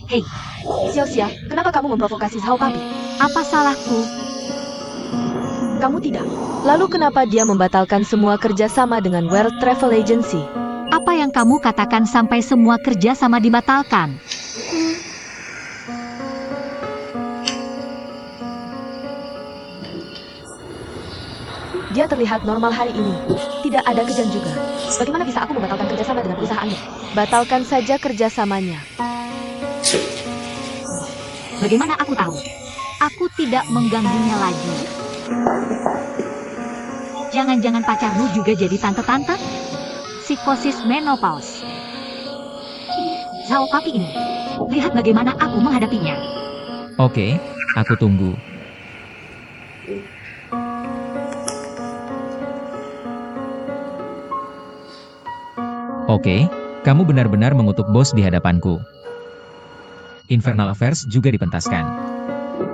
Hei, Xiao, kenapa kamu memprovokasi Zhao Papi? apa salahku? Kamu tidak. Lalu kenapa dia membatalkan semua kerjasama dengan World Travel Agency? Apa yang kamu katakan sampai semua kerja sama dibatalkan? Dia terlihat normal hari ini. Tidak ada kejang juga. Bagaimana bisa aku membatalkan kerjasama dengan perusahaannya? Batalkan saja kerjasamanya. Bagaimana aku tahu? Aku tidak mengganggunya lagi. Jangan-jangan pacarmu juga jadi tante-tante? Psikosis menopause. Zhao Papi ini. Lihat bagaimana aku menghadapinya. Oke, aku tunggu. Oke, kamu benar-benar mengutuk bos di hadapanku. Infernal Affairs juga dipentaskan.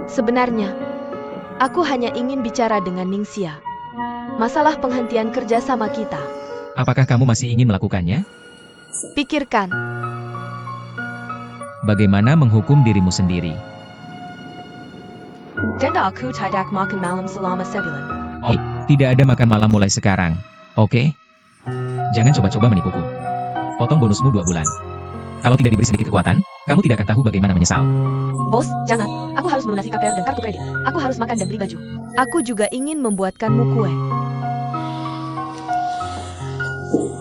Sebenarnya, aku hanya ingin bicara dengan Ningxia. Masalah penghentian kerjasama kita. Apakah kamu masih ingin melakukannya? Pikirkan. Bagaimana menghukum dirimu sendiri? Denda aku tidak makan malam selama sebulan. Hei, tidak ada makan malam mulai sekarang. Oke? Jangan coba-coba menipuku. Potong bonusmu 2 bulan. Kalau tidak diberi sedikit kekuatan, kamu tidak akan tahu bagaimana menyesal. Bos, jangan. Aku harus melunasi KPR dan kartu kredit. Aku harus makan dan beli baju. Aku juga ingin membuatkanmu kue.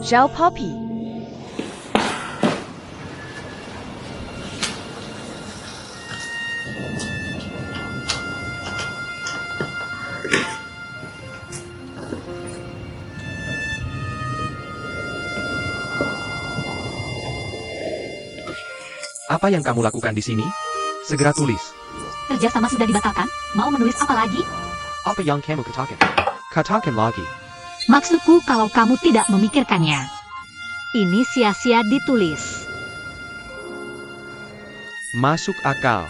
Zhao Papi. Apa yang kamu lakukan di sini? Segera tulis. Kerjasama sudah dibatalkan? Mau menulis apa lagi? Apa yang kamu katakan? Katakan lagi. Maksudku kalau kamu tidak memikirkannya. Ini sia-sia ditulis. Masuk akal.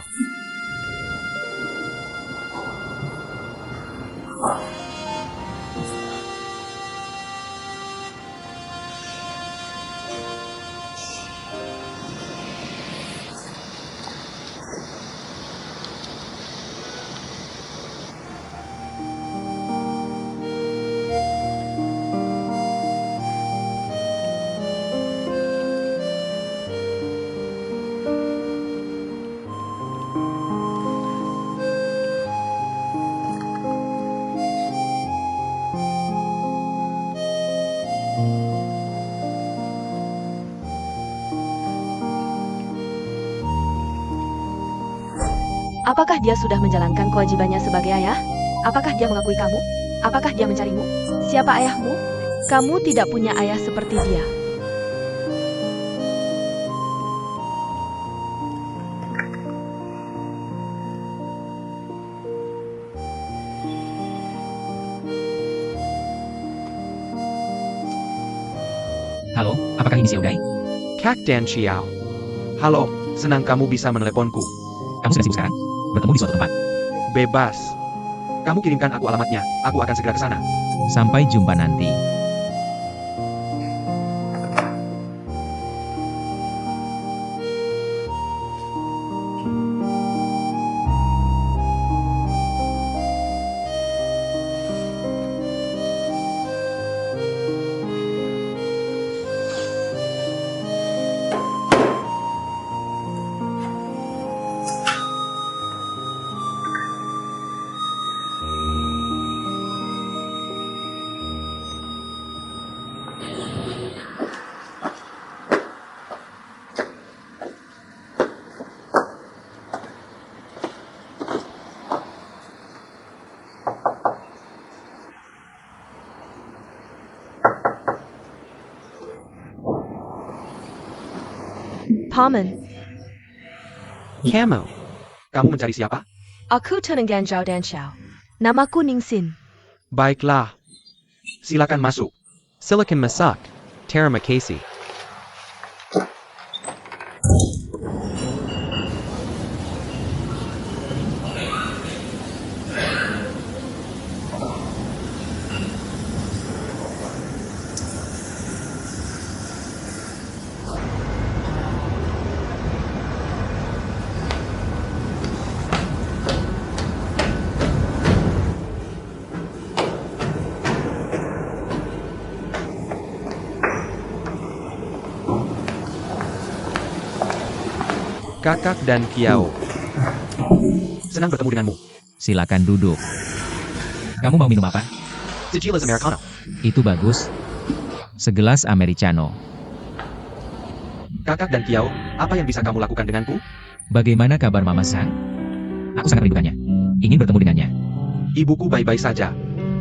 Apakah dia sudah menjalankan kewajibannya sebagai ayah? Apakah dia mengakui kamu? Apakah dia mencarimu? Siapa ayahmu? Kamu tidak punya ayah seperti dia. Halo, apakah ini Xiaodai? Kak Dan Xiao. Halo, senang kamu bisa meneleponku. Kamu sudah sibuk sekarang? Bertemu di suatu tempat. Bebas. Kamu kirimkan aku alamatnya, aku akan segera ke sana. Sampai jumpa nanti. Paman, Kamu. Kamu mencari siapa? aku Tenengan Zhao Dan Xiao. Namaku Ningxin. Baiklah. Silakan masuk. Silakan masak. Terima kasih. Kakak dan Kiao. Senang bertemu denganmu. Silakan duduk. Kamu mau minum apa? Tequila's Americano. Itu bagus. Segelas Americano. Kakak dan Kiao, apa yang bisa kamu lakukan denganku? Bagaimana kabar Mama Sang? Aku sangat merindukannya. Ingin bertemu dengannya. Ibuku baik-baik saja.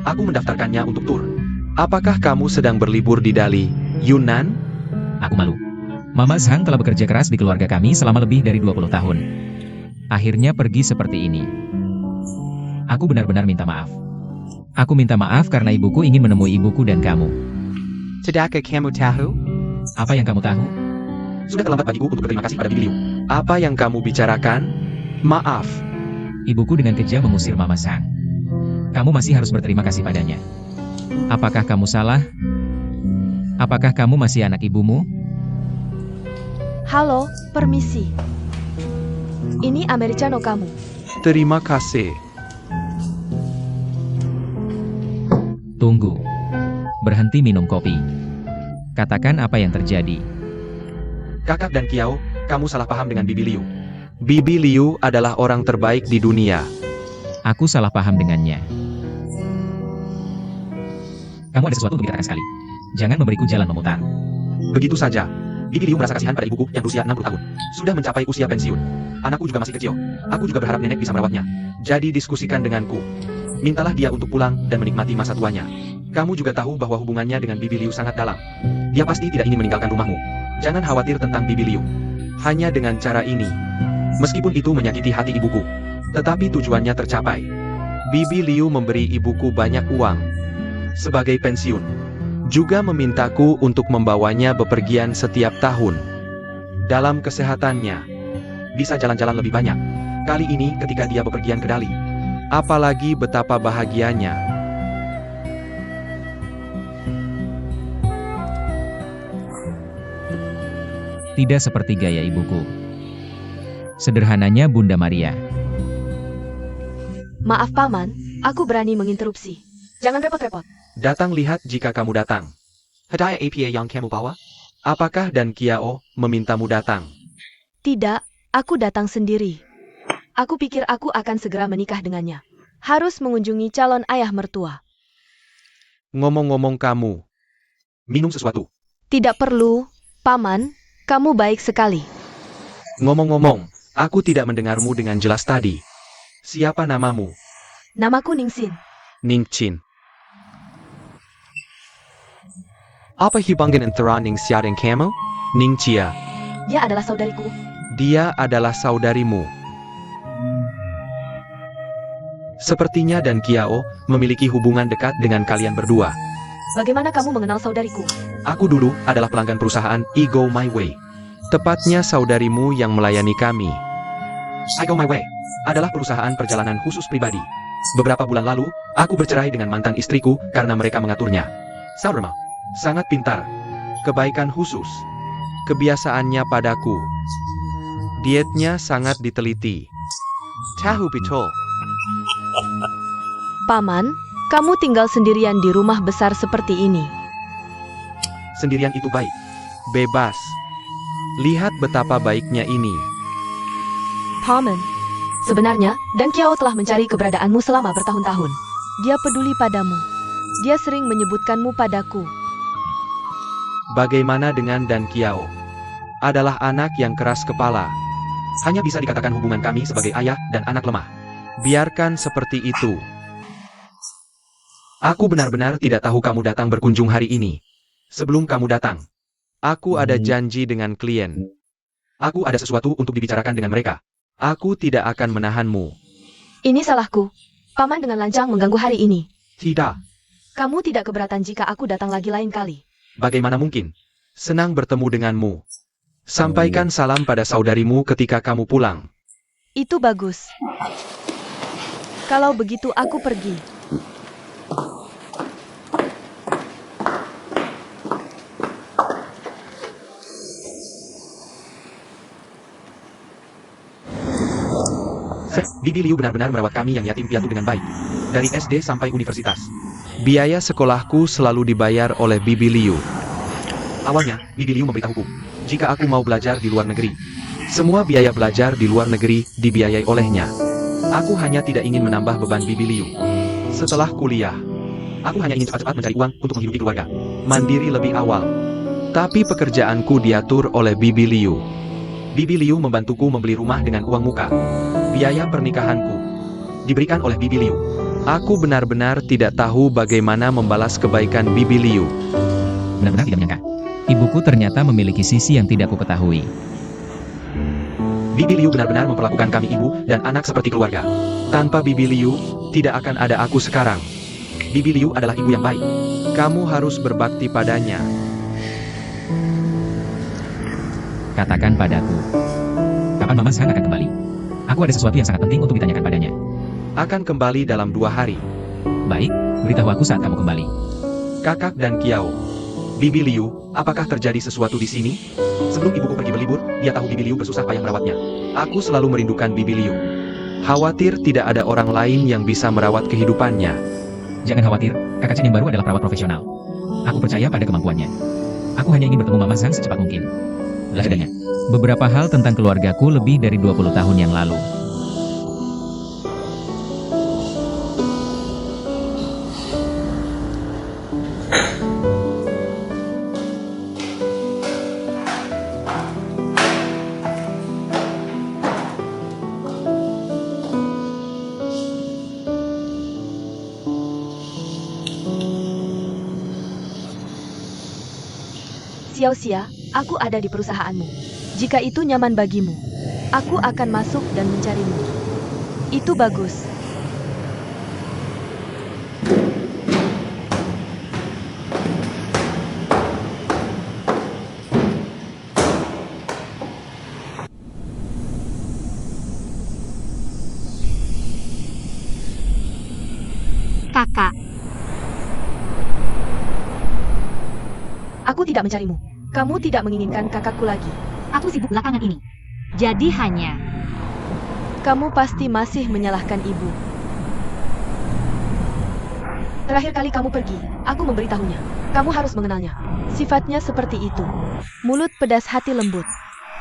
Aku mendaftarkannya untuk tur. Apakah kamu sedang berlibur di Dali, Yunnan? Aku malu. Mama Sang telah bekerja keras di keluarga kami selama lebih dari 20 tahun. Akhirnya pergi seperti ini. Aku benar-benar minta maaf. Aku minta maaf karena ibuku ingin menemui ibuku dan kamu. Tidakkah kamu tahu? Apa yang kamu tahu? Sudah terlambat bagiku untuk berterima kasih pada Bibi Liu. Apa yang kamu bicarakan? Maaf. Ibuku dengan kejam mengusir Mama Sang. Kamu masih harus berterima kasih padanya. Apakah kamu salah? Apakah kamu masih anak ibumu? Halo, permisi. Ini Americano kamu. Terima kasih. Tunggu. Berhenti minum kopi. Katakan apa yang terjadi. Kakak dan Kiao, kamu salah paham dengan Bibi Liu. Bibi Liu adalah orang terbaik di dunia. Aku salah paham dengannya. Kamu ada sesuatu untuk dikatakan sekali. Jangan memberiku jalan memutar. Begitu saja. Bibi Liu merasa kasihan pada ibuku yang berusia 60 tahun. Sudah mencapai usia pensiun. Anakku juga masih kecil. Aku juga berharap nenek bisa merawatnya. Jadi diskusikan denganku. Mintalah dia untuk pulang dan menikmati masa tuanya. Kamu juga tahu bahwa hubungannya dengan Bibi Liu sangat dalam. Dia pasti tidak ingin meninggalkan rumahmu. Jangan khawatir tentang Bibi Liu. Hanya dengan cara ini. Meskipun itu menyakiti hati ibuku. Tetapi tujuannya tercapai. Bibi Liu memberi ibuku banyak uang. Sebagai pensiun. Juga memintaku untuk membawanya bepergian setiap tahun. Dalam kesehatannya. Bisa jalan-jalan lebih banyak. Kali ini ketika dia bepergian ke Dali. Apalagi betapa bahagianya. Tidak seperti gaya ibuku. Sederhananya Bunda Maria. Maaf paman, aku berani menginterupsi. Jangan repot-repot. Datang lihat jika kamu datang. Hadiah APA yang kamu bawa? Apakah dan Kiao memintamu datang? Tidak, aku datang sendiri. Aku pikir aku akan segera menikah dengannya. Harus mengunjungi calon ayah mertua. Ngomong-ngomong kamu. Minum sesuatu. Tidak perlu, paman. Kamu baik sekali. Ngomong-ngomong, aku tidak mendengarmu dengan jelas tadi. Siapa namamu? Namaku Ningsin. Ningchin. Apa hubungan antara Ningxia dan kamu? Ningxia. Dia adalah saudariku. Dia adalah saudarimu. Sepertinya dan Kiao memiliki hubungan dekat dengan kalian berdua. Bagaimana kamu mengenal saudariku? Aku dulu adalah pelanggan perusahaan I Go My Way. Tepatnya saudarimu yang melayani kami. I Go My Way adalah perusahaan perjalanan khusus pribadi. Beberapa bulan lalu, aku bercerai dengan mantan istriku karena mereka mengaturnya. Saudaramu, sangat pintar. Kebaikan khusus. Kebiasaannya padaku. Dietnya sangat diteliti. Tahu betul. Paman, kamu tinggal sendirian di rumah besar seperti ini. Sendirian itu baik. Bebas. Lihat betapa baiknya ini. Paman, sebenarnya, dan Kiao telah mencari keberadaanmu selama bertahun-tahun. Dia peduli padamu. Dia sering menyebutkanmu padaku. Bagaimana dengan Dan Kiao? Adalah anak yang keras kepala. Hanya bisa dikatakan hubungan kami sebagai ayah dan anak lemah. Biarkan seperti itu. Aku benar-benar tidak tahu kamu datang berkunjung hari ini. Sebelum kamu datang, aku ada janji dengan klien. Aku ada sesuatu untuk dibicarakan dengan mereka. Aku tidak akan menahanmu. Ini salahku. Paman dengan lancang mengganggu hari ini. Tidak. Kamu tidak keberatan jika aku datang lagi lain kali. Bagaimana mungkin? Senang bertemu denganmu. Sampaikan salam pada saudarimu ketika kamu pulang. Itu bagus. Kalau begitu aku pergi. Bibi Liu benar-benar merawat kami yang yatim piatu dengan baik. Dari SD sampai universitas. Biaya sekolahku selalu dibayar oleh Bibi Liu. Awalnya, Bibi Liu memberitahuku, jika aku mau belajar di luar negeri, Semua biaya belajar di luar negeri dibiayai olehnya. Aku hanya tidak ingin menambah beban Bibi Liu. Setelah kuliah, aku hanya ingin cepat-cepat mencari uang untuk menghidupi keluarga. Mandiri lebih awal. Tapi pekerjaanku diatur oleh Bibi Liu. Bibi Liu membantuku membeli rumah dengan uang muka. Biaya pernikahanku diberikan oleh Bibi Liu. Aku benar-benar tidak tahu bagaimana membalas kebaikan Bibi Liu. Benar-benar tidak menyangka. Ibuku ternyata memiliki sisi yang tidak kuketahui. Bibi Liu benar-benar memperlakukan kami ibu dan anak seperti keluarga. Tanpa Bibi Liu, tidak akan ada aku sekarang. Bibi Liu adalah ibu yang baik. Kamu harus berbakti padanya. Katakan padaku. Kapan Mama Zhang akan kembali? Aku ada sesuatu yang sangat penting untuk ditanyakan padanya. Akan kembali dalam 2 hari. Baik, beritahu aku saat kamu kembali. Kakak dan Kiao. Bibi Liu, apakah terjadi sesuatu di sini? Sebelum ibuku pergi berlibur, dia tahu Bibi Liu bersusah payah merawatnya. Aku selalu merindukan Bibi Liu. Khawatir tidak ada orang lain yang bisa merawat kehidupannya. Jangan khawatir, kakak Chen yang baru adalah perawat profesional. Aku percaya pada kemampuannya. Aku hanya ingin bertemu Mama Zhang secepat mungkin. Bedanya, beberapa hal tentang keluargaku lebih dari 20 tahun yang lalu. Xiao Xia, aku ada di perusahaanmu. Jika itu nyaman bagimu, aku akan masuk dan mencarimu. Itu bagus. Kakak, Aku tidak mencarimu. Kamu tidak menginginkan kakakku lagi. aku sibuk belakangan ini. Jadi hanya... Kamu pasti masih menyalahkan ibu. Terakhir kali kamu pergi, aku memberitahunya. Kamu harus mengenalnya. Sifatnya seperti itu. Mulut pedas, hati lembut.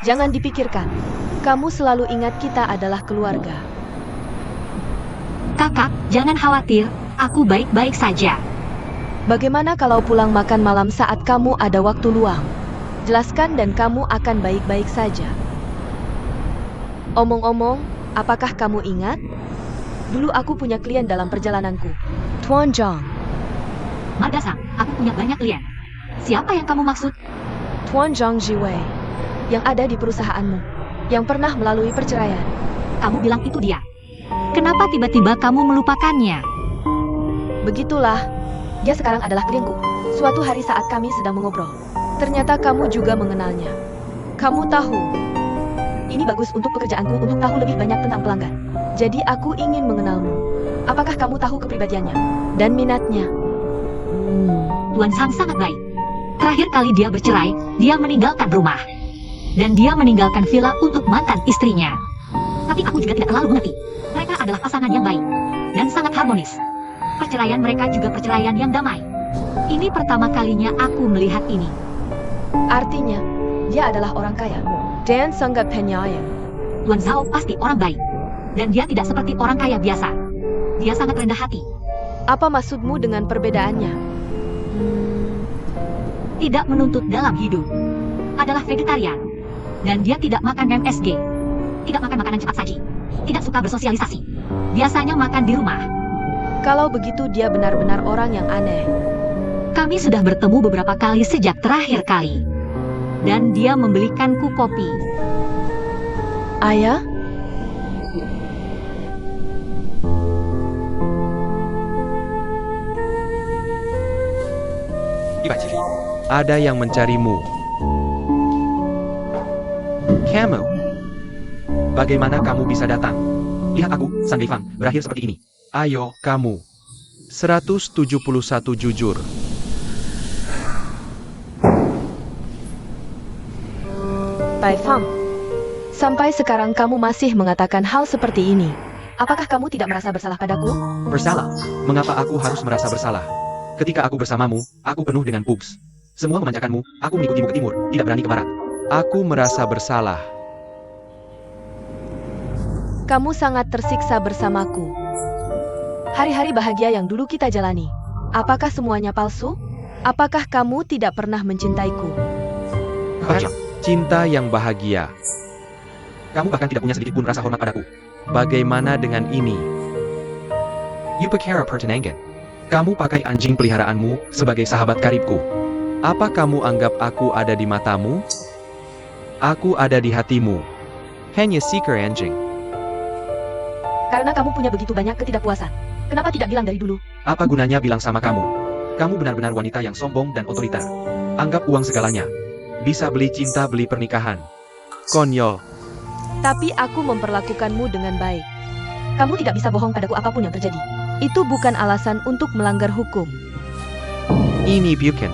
Jangan dipikirkan. Kamu selalu ingat kita adalah keluarga. Kakak, jangan khawatir. Aku baik-baik saja. Bagaimana kalau pulang makan malam saat kamu ada waktu luang? Jelaskan dan kamu akan baik-baik saja. Omong-omong, apakah kamu ingat? Dulu aku punya klien dalam perjalananku. Tuan Zhang. Marga Sang, aku punya banyak klien. Siapa yang kamu maksud? Tuan Zhang Jiwei. Yang ada di perusahaanmu. Yang pernah melalui perceraian. Kamu bilang itu dia. Kenapa tiba-tiba kamu melupakannya? Begitulah. Dia sekarang adalah klienku. Suatu hari saat kami sedang mengobrol, ternyata kamu juga mengenalnya. Kamu tahu, ini bagus untuk pekerjaanku untuk tahu lebih banyak tentang pelanggan. Jadi aku ingin mengenalmu. Apakah kamu tahu kepribadiannya dan minatnya? Tuan Sang sangat baik. Terakhir kali dia bercerai, dia meninggalkan rumah. Dan dia meninggalkan villa untuk mantan istrinya. Tapi aku juga tidak terlalu mengerti. Mereka adalah pasangan yang baik dan sangat harmonis. Perceraian mereka juga perceraian yang damai. Ini pertama kalinya aku melihat ini. Artinya, dia adalah orang kaya. Dan sangat penyayang. Tuan Zhao pasti orang baik. Dan dia tidak seperti orang kaya biasa. Dia sangat rendah hati. Apa maksudmu dengan perbedaannya? Tidak menuntut dalam hidup. Adalah vegetarian. Dan dia tidak makan MSG. Tidak makan makanan cepat saji. Tidak suka bersosialisasi. Biasanya makan di rumah. Kalau begitu dia benar-benar orang yang aneh. Kami sudah bertemu beberapa kali sejak terakhir kali. Dan dia membelikanku kopi. Ayah? Ada yang mencarimu. Kamu? Bagaimana kamu bisa datang? Lihat aku, Sang Geifang, berakhir seperti ini. Ayo, kamu. 171 jujur. Bai Fang. Sampai sekarang kamu masih mengatakan hal seperti ini. Apakah kamu tidak merasa bersalah padaku? Bersalah? Mengapa aku harus merasa bersalah? Ketika aku bersamamu, aku penuh dengan pups. Semua memanjakanmu, aku mengikutimu ke timur, tidak berani ke barat. Aku merasa bersalah. Kamu sangat tersiksa bersamaku. Hari-hari bahagia yang dulu kita jalani. Apakah semuanya palsu? Apakah kamu tidak pernah mencintaiku? Cinta yang bahagia. Kamu bahkan tidak punya sedikit pun rasa hormat padaku. Bagaimana dengan ini? Yupakara Pertenangan. Kamu pakai anjing peliharaanmu sebagai sahabat karibku. Apa kamu anggap aku ada di matamu? Aku ada di hatimu. Hanya seeker anjing. Karena kamu punya begitu banyak ketidakpuasan. Kenapa tidak bilang dari dulu? Apa gunanya bilang sama kamu? Kamu benar-benar wanita yang sombong dan otoriter. Anggap uang segalanya. Bisa beli cinta, beli pernikahan. Konyol. Tapi aku memperlakukanmu dengan baik. Kamu tidak bisa bohong padaku apapun yang terjadi. Itu bukan alasan untuk melanggar hukum. Ini bukan.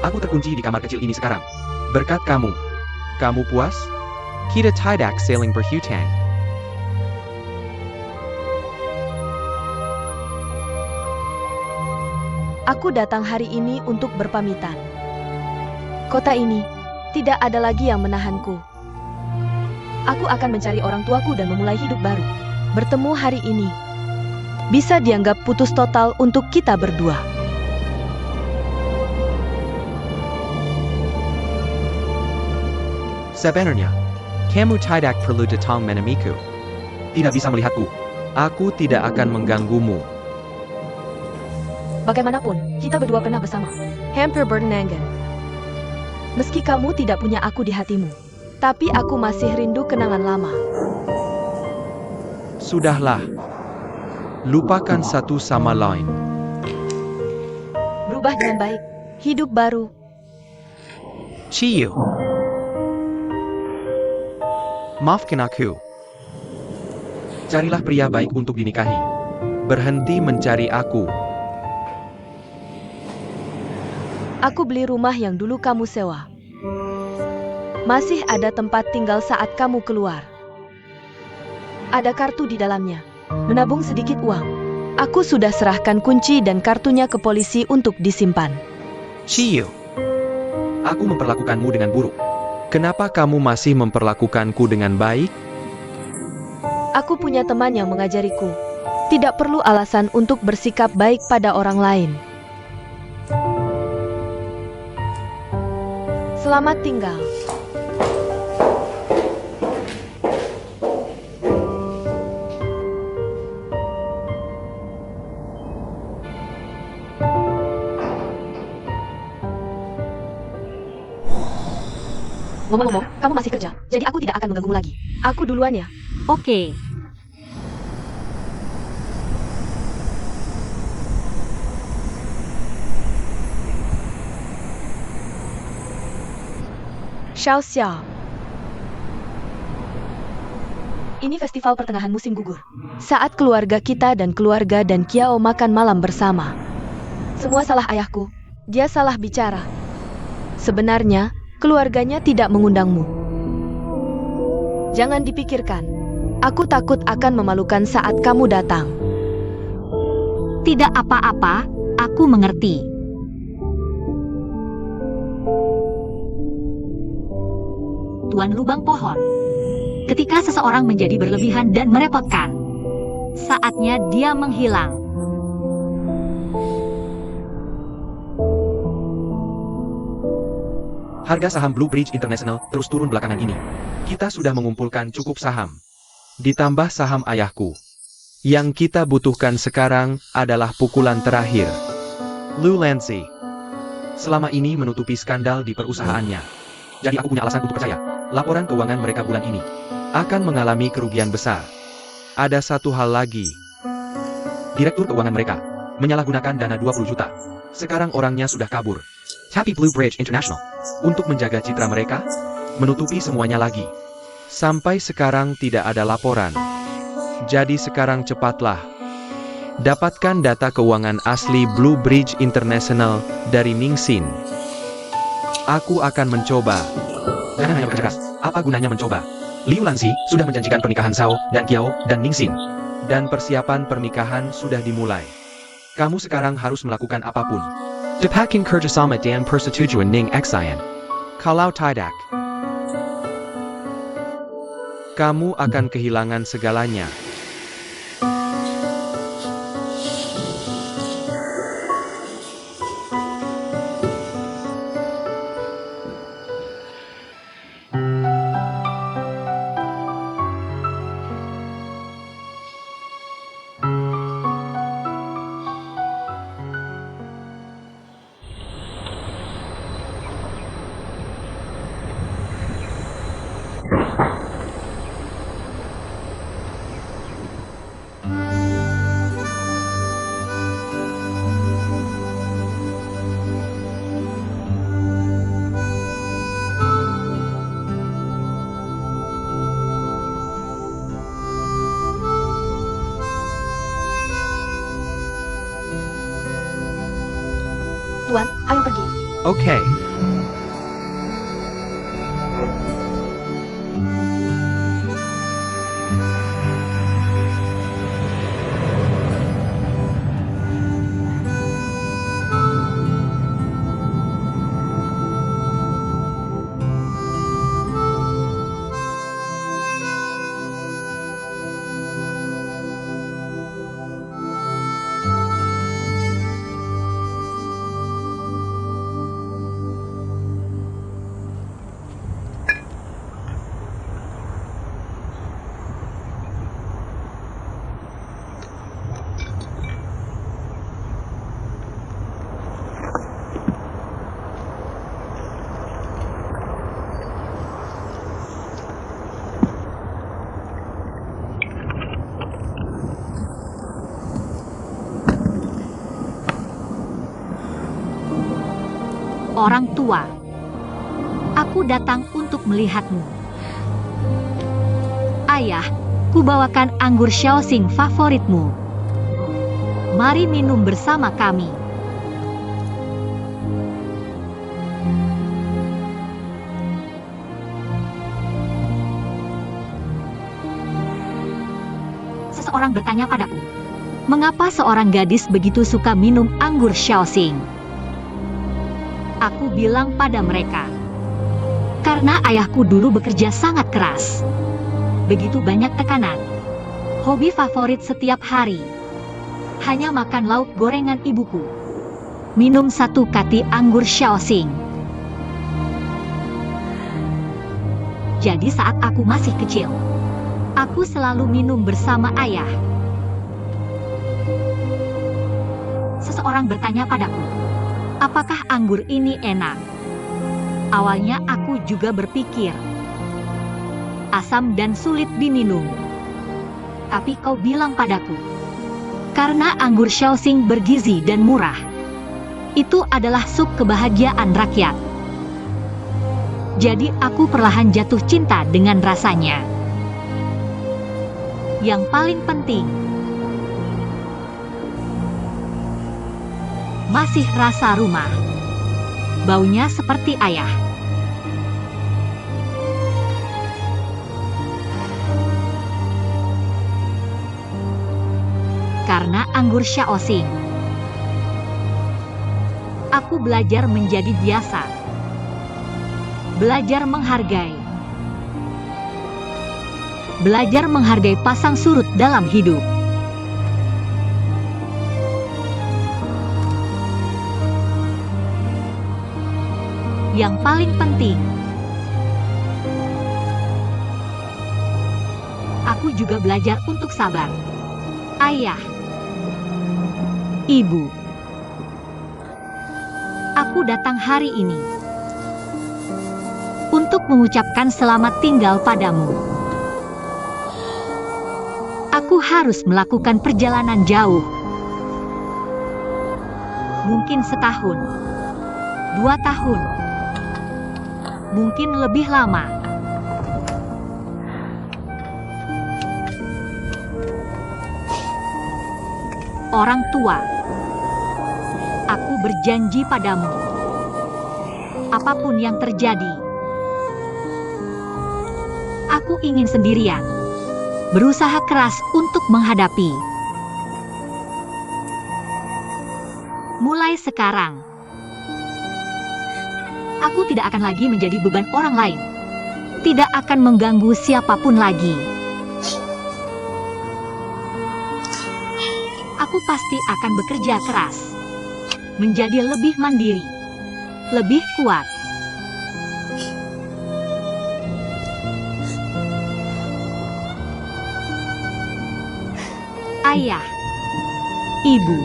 Aku terkunci di kamar kecil ini sekarang. Berkat kamu. Kamu puas? Kita tidak saling berhutang. Aku datang hari ini untuk berpamitan. Kota ini tidak ada lagi yang menahanku. Aku akan mencari orang tuaku dan memulai hidup baru. Bertemu hari ini bisa dianggap putus total untuk kita berdua. Sebenarnya, kamu tidak perlu datang menemuiku. Tidak bisa melihatku. Aku tidak akan mengganggumu. Bagaimanapun, kita berdua pernah bersama. Hampir Bernangan. Meski kamu tidak punya aku di hatimu, tapi aku masih rindu kenangan lama. Sudahlah. Lupakan satu sama lain. Berubah dengan baik. Hidup baru. Ciu. Maafkan aku. Carilah pria baik untuk dinikahi. Berhenti mencari aku. Aku beli rumah yang dulu kamu sewa. Masih ada tempat tinggal saat kamu keluar. Ada kartu di dalamnya. Menabung sedikit uang. Aku sudah serahkan kunci dan kartunya ke polisi untuk disimpan. Ciu. Aku memperlakukanmu dengan buruk. Kenapa kamu masih memperlakukanku dengan baik? Aku punya teman yang mengajariku. Tidak perlu alasan untuk bersikap baik pada orang lain. Selamat tinggal. Ngomong-ngomong, kamu masih kerja, jadi aku tidak akan mengganggumu lagi. Aku duluan ya. Oke. Xiao Xiao. Ini festival pertengahan musim gugur. Saat keluarga kita dan keluarga dan Kiao makan malam bersama. Semua salah ayahku. Dia salah bicara. Sebenarnya, keluarganya tidak mengundangmu. Jangan dipikirkan. Aku takut akan memalukan saat kamu datang. Tidak apa-apa, aku mengerti. Tuan lubang pohon. Ketika seseorang menjadi berlebihan dan merepotkan, saatnya dia menghilang. Harga saham Blue Bridge International terus turun belakangan ini. Kita sudah mengumpulkan cukup saham. Ditambah saham ayahku. Yang kita butuhkan sekarang adalah pukulan terakhir. Lu Lancy. Selama ini menutupi skandal di perusahaannya. Jadi aku punya alasan untuk percaya. Laporan keuangan mereka bulan ini akan mengalami kerugian besar. Ada satu hal lagi. Direktur keuangan mereka menyalahgunakan dana 20 juta. Sekarang orangnya sudah kabur. Happy Blue Bridge International. Untuk menjaga citra mereka, menutupi semuanya lagi. Sampai sekarang tidak ada laporan. Jadi sekarang cepatlah. Dapatkan data keuangan asli Blue Bridge International dari Ningsin. Aku akan mencoba. Jangan hanya bekerja keras. Apa gunanya mencoba? Liu Lanxi sudah menjanjikan pernikahan Zhao dan Qiao dan Ningsin. Dan persiapan pernikahan sudah dimulai. Kamu sekarang harus melakukan apapun. Dapatkan kerjasama dan persetujuan Ning Xian. Kalau tidak, Kamu akan kehilangan segalanya. Tuan, ayo pergi. Okay. Orang tua, aku datang untuk melihatmu. Ayah, kubawakan anggur Shaoxing favoritmu. Mari minum bersama kami. Seseorang bertanya padaku, mengapa seorang gadis begitu suka minum anggur Shaoxing? Aku bilang pada mereka, karena ayahku dulu bekerja sangat keras. Begitu banyak tekanan. Hobi favorit setiap hari hanya makan lauk gorengan ibuku. Minum 1 kati anggur Shaoxing. Jadi saat aku masih kecil, aku selalu minum bersama ayah. Seseorang bertanya padaku, apakah anggur ini enak? Awalnya aku juga berpikir, asam dan sulit diminum. Tapi kau bilang padaku, karena anggur Shaoxing bergizi dan murah. Itu adalah sup kebahagiaan rakyat. Jadi aku perlahan jatuh cinta dengan rasanya. Yang paling penting, masih rasa rumah. Baunya seperti ayah. Karena anggur Shaoxing, aku belajar menjadi biasa. Belajar menghargai. Belajar menghargai pasang surut dalam hidup. Yang paling penting, aku juga belajar untuk sabar. Ayah, ibu, aku datang hari ini untuk mengucapkan selamat tinggal padamu. Aku harus melakukan perjalanan jauh. Mungkin setahun, 2 tahun, mungkin lebih lama. Orang tua, aku berjanji padamu, apapun yang terjadi, aku ingin sendirian, berusaha keras untuk menghadapi. Mulai sekarang, aku tidak akan lagi menjadi beban orang lain. tidak akan mengganggu siapapun lagi. Aku pasti akan bekerja keras, menjadi lebih mandiri, lebih kuat. Ayah, Ibu,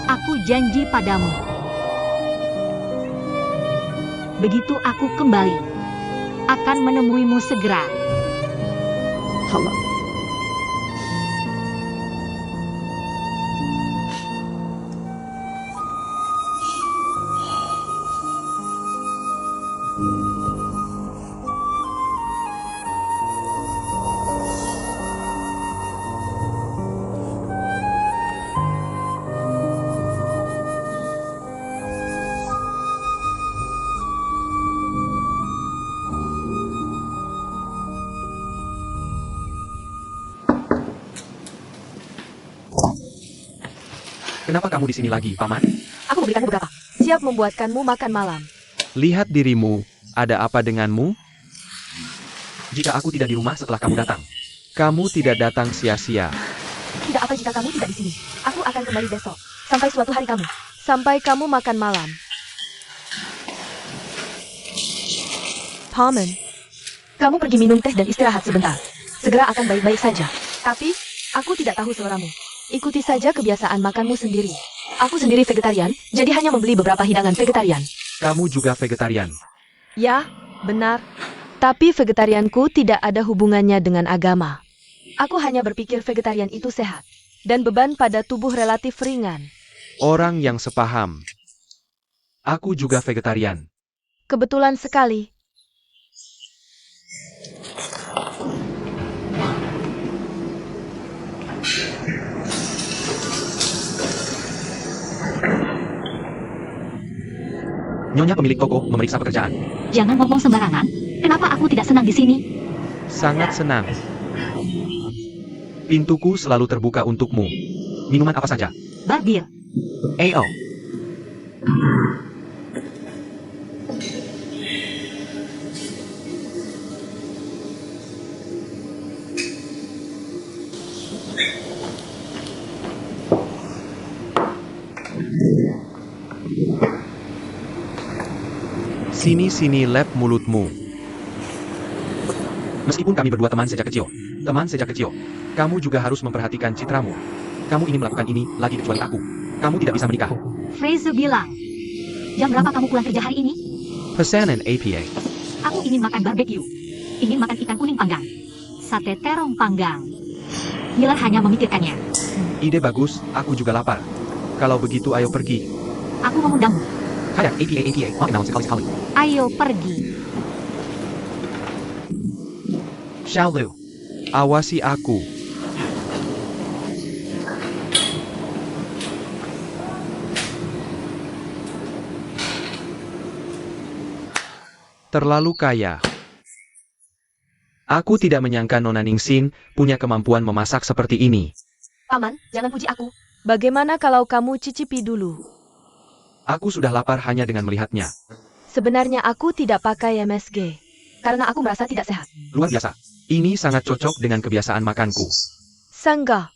aku janji padamu. Begitu aku kembali, akan menemuimu segera. Kenapa kamu di sini lagi, Paman? Aku memberikanmu beberapa. Siap membuatkanmu makan malam. Lihat dirimu, ada apa denganmu? Jika aku tidak di rumah setelah kamu datang, Kamu tidak datang sia-sia. Tidak apa jika kamu tidak di sini. Aku akan kembali besok. Sampai suatu hari kamu. Sampai kamu makan malam. Paman, kamu pergi minum teh dan istirahat sebentar. Segera akan baik-baik saja. Tapi, aku tidak tahu seloramu. Ikuti saja kebiasaan makanmu sendiri. Aku sendiri vegetarian, jadi hanya membeli beberapa hidangan vegetarian. kamu juga vegetarian. Ya, benar. Tapi vegetarianku tidak ada hubungannya dengan agama. Aku hanya berpikir vegetarian itu sehat. Dan beban pada tubuh relatif ringan. Orang yang sepaham. Aku juga vegetarian. Kebetulan sekali. Nyonya pemilik toko memeriksa pekerjaan. Jangan ngomong sembarangan. Kenapa aku tidak senang di sini? Sangat senang. Pintuku selalu terbuka untukmu. Minuman apa saja? Barbir, Ale. Sini-sini lep mulutmu. Meskipun kami berdua teman sejak kecil, kamu juga harus memperhatikan citramu. Kamu ingin melakukan ini lagi kecuali aku. Kamu tidak bisa menikah. Fraser bilang. Jam berapa kamu pulang kerja hari ini? Pesanan APA. Aku ingin makan barbeque. Ingin makan ikan kuning panggang. Sate terong panggang. Miller hanya memikirkannya. Ide bagus, aku juga lapar. Kalau begitu ayo pergi. Aku mengundangmu. Kayak APA, makin naon sekali-sekali. Ayo pergi. Xiaolu. Awasi aku. Terlalu kaya. Aku tidak menyangka Nona Ningsin punya kemampuan memasak seperti ini. Paman, jangan puji aku. Bagaimana kalau kamu cicipi dulu? Aku sudah lapar hanya dengan melihatnya. Sebenarnya aku tidak pakai MSG. Karena aku merasa tidak sehat. Luar biasa. Ini sangat cocok dengan kebiasaan makanku. Sangga.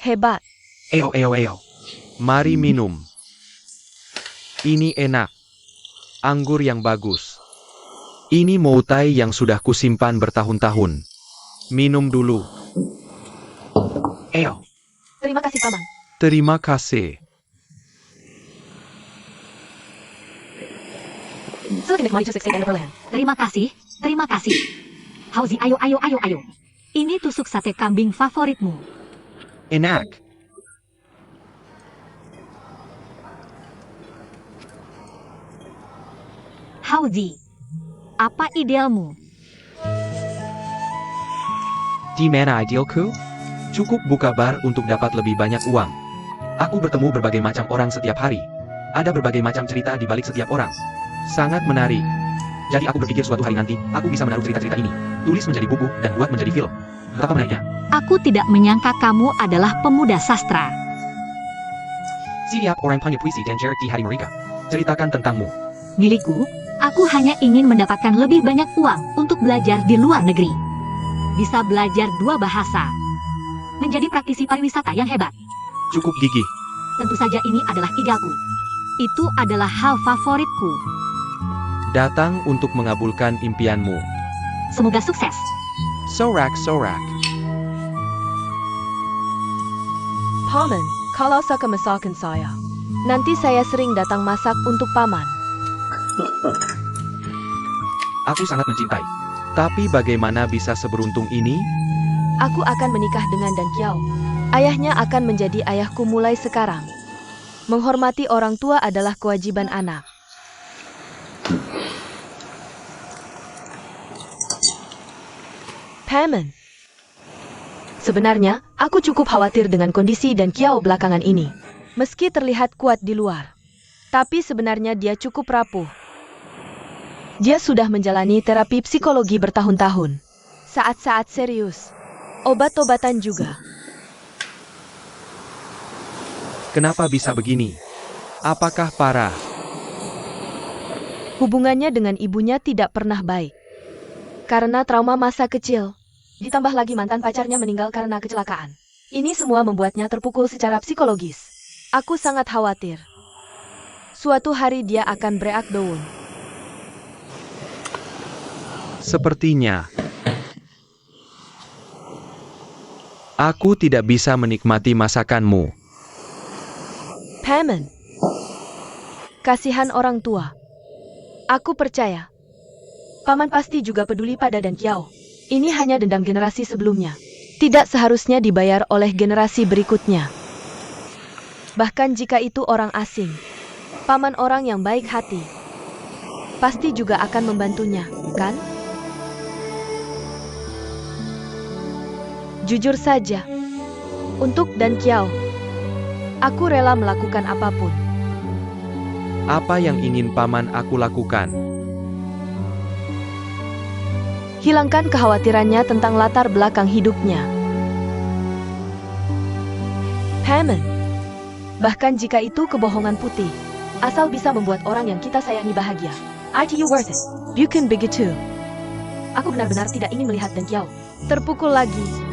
Hebat. Eo. Mari minum. Ini enak. Anggur yang bagus. Ini moutai yang sudah kusimpan bertahun-tahun. Minum dulu. Eo. Terima kasih, Paman. Terima kasih. Silakan menikmati Jusek Steak and Neverland. Terima kasih. Terima kasih. Hauzi, ayo. Ini tusuk sate kambing favoritmu. Enak. Hauzi, apa idealmu? Di mana idealku? Cukup buka bar untuk dapat lebih banyak uang. Aku bertemu berbagai macam orang setiap hari. Ada berbagai macam cerita di balik setiap orang. Sangat menarik. Jadi aku berpikir suatu hari nanti, aku bisa menaruh cerita-cerita ini, tulis menjadi buku, dan buat menjadi film. Betapa menariknya. Aku tidak menyangka kamu adalah pemuda sastra. Siap orang punya puisi dan Jared di hari mereka. Ceritakan tentangmu. Milikku, Aku hanya ingin mendapatkan lebih banyak uang untuk belajar di luar negeri. Bisa belajar 2 bahasa. Menjadi praktisi pariwisata yang hebat. Cukup gigih. Tentu saja ini adalah idealku. Itu adalah hal favoritku. Datang untuk mengabulkan impianmu. Semoga sukses. Sorak sorak. Paman, kalau suka masakan saya, nanti saya sering datang masak untuk paman. Aku sangat mencintai. Tapi bagaimana bisa seberuntung ini? Aku akan menikah dengan Dan Kiao. Ayahnya akan menjadi ayahku mulai sekarang. Menghormati orang tua adalah kewajiban anak. Paman. Sebenarnya, aku cukup khawatir dengan kondisi Dan Kiao belakangan ini. Meski terlihat kuat di luar, tapi sebenarnya dia cukup rapuh. Dia sudah menjalani terapi psikologi bertahun-tahun. Saat-saat serius. Obat-obatan juga. Kenapa bisa begini? Apakah parah? Hubungannya dengan ibunya tidak pernah baik. Karena trauma masa kecil. Ditambah lagi mantan pacarnya meninggal karena kecelakaan. Ini semua membuatnya terpukul secara psikologis. Aku sangat khawatir. Suatu hari dia akan breakdown. Sepertinya. Aku tidak bisa menikmati masakanmu. Paman. Kasihan orang tua. Aku percaya. Paman pasti juga peduli pada Dan Kiao. Ini hanya dendam generasi sebelumnya. Tidak seharusnya dibayar oleh generasi berikutnya. Bahkan jika itu orang asing. Paman orang yang baik hati. Pasti juga akan membantunya, kan? Jujur saja. Untuk Dan Kiao. Aku rela melakukan apapun. Apa yang ingin paman aku lakukan? Hilangkan kekhawatirannya tentang latar belakang hidupnya. Paman. Bahkan jika itu kebohongan putih, asal bisa membuat orang yang kita sayangi bahagia. ITU worth it. Bukan begitu. Aku benar-benar tidak ingin melihat Dan Kiao terpukul lagi.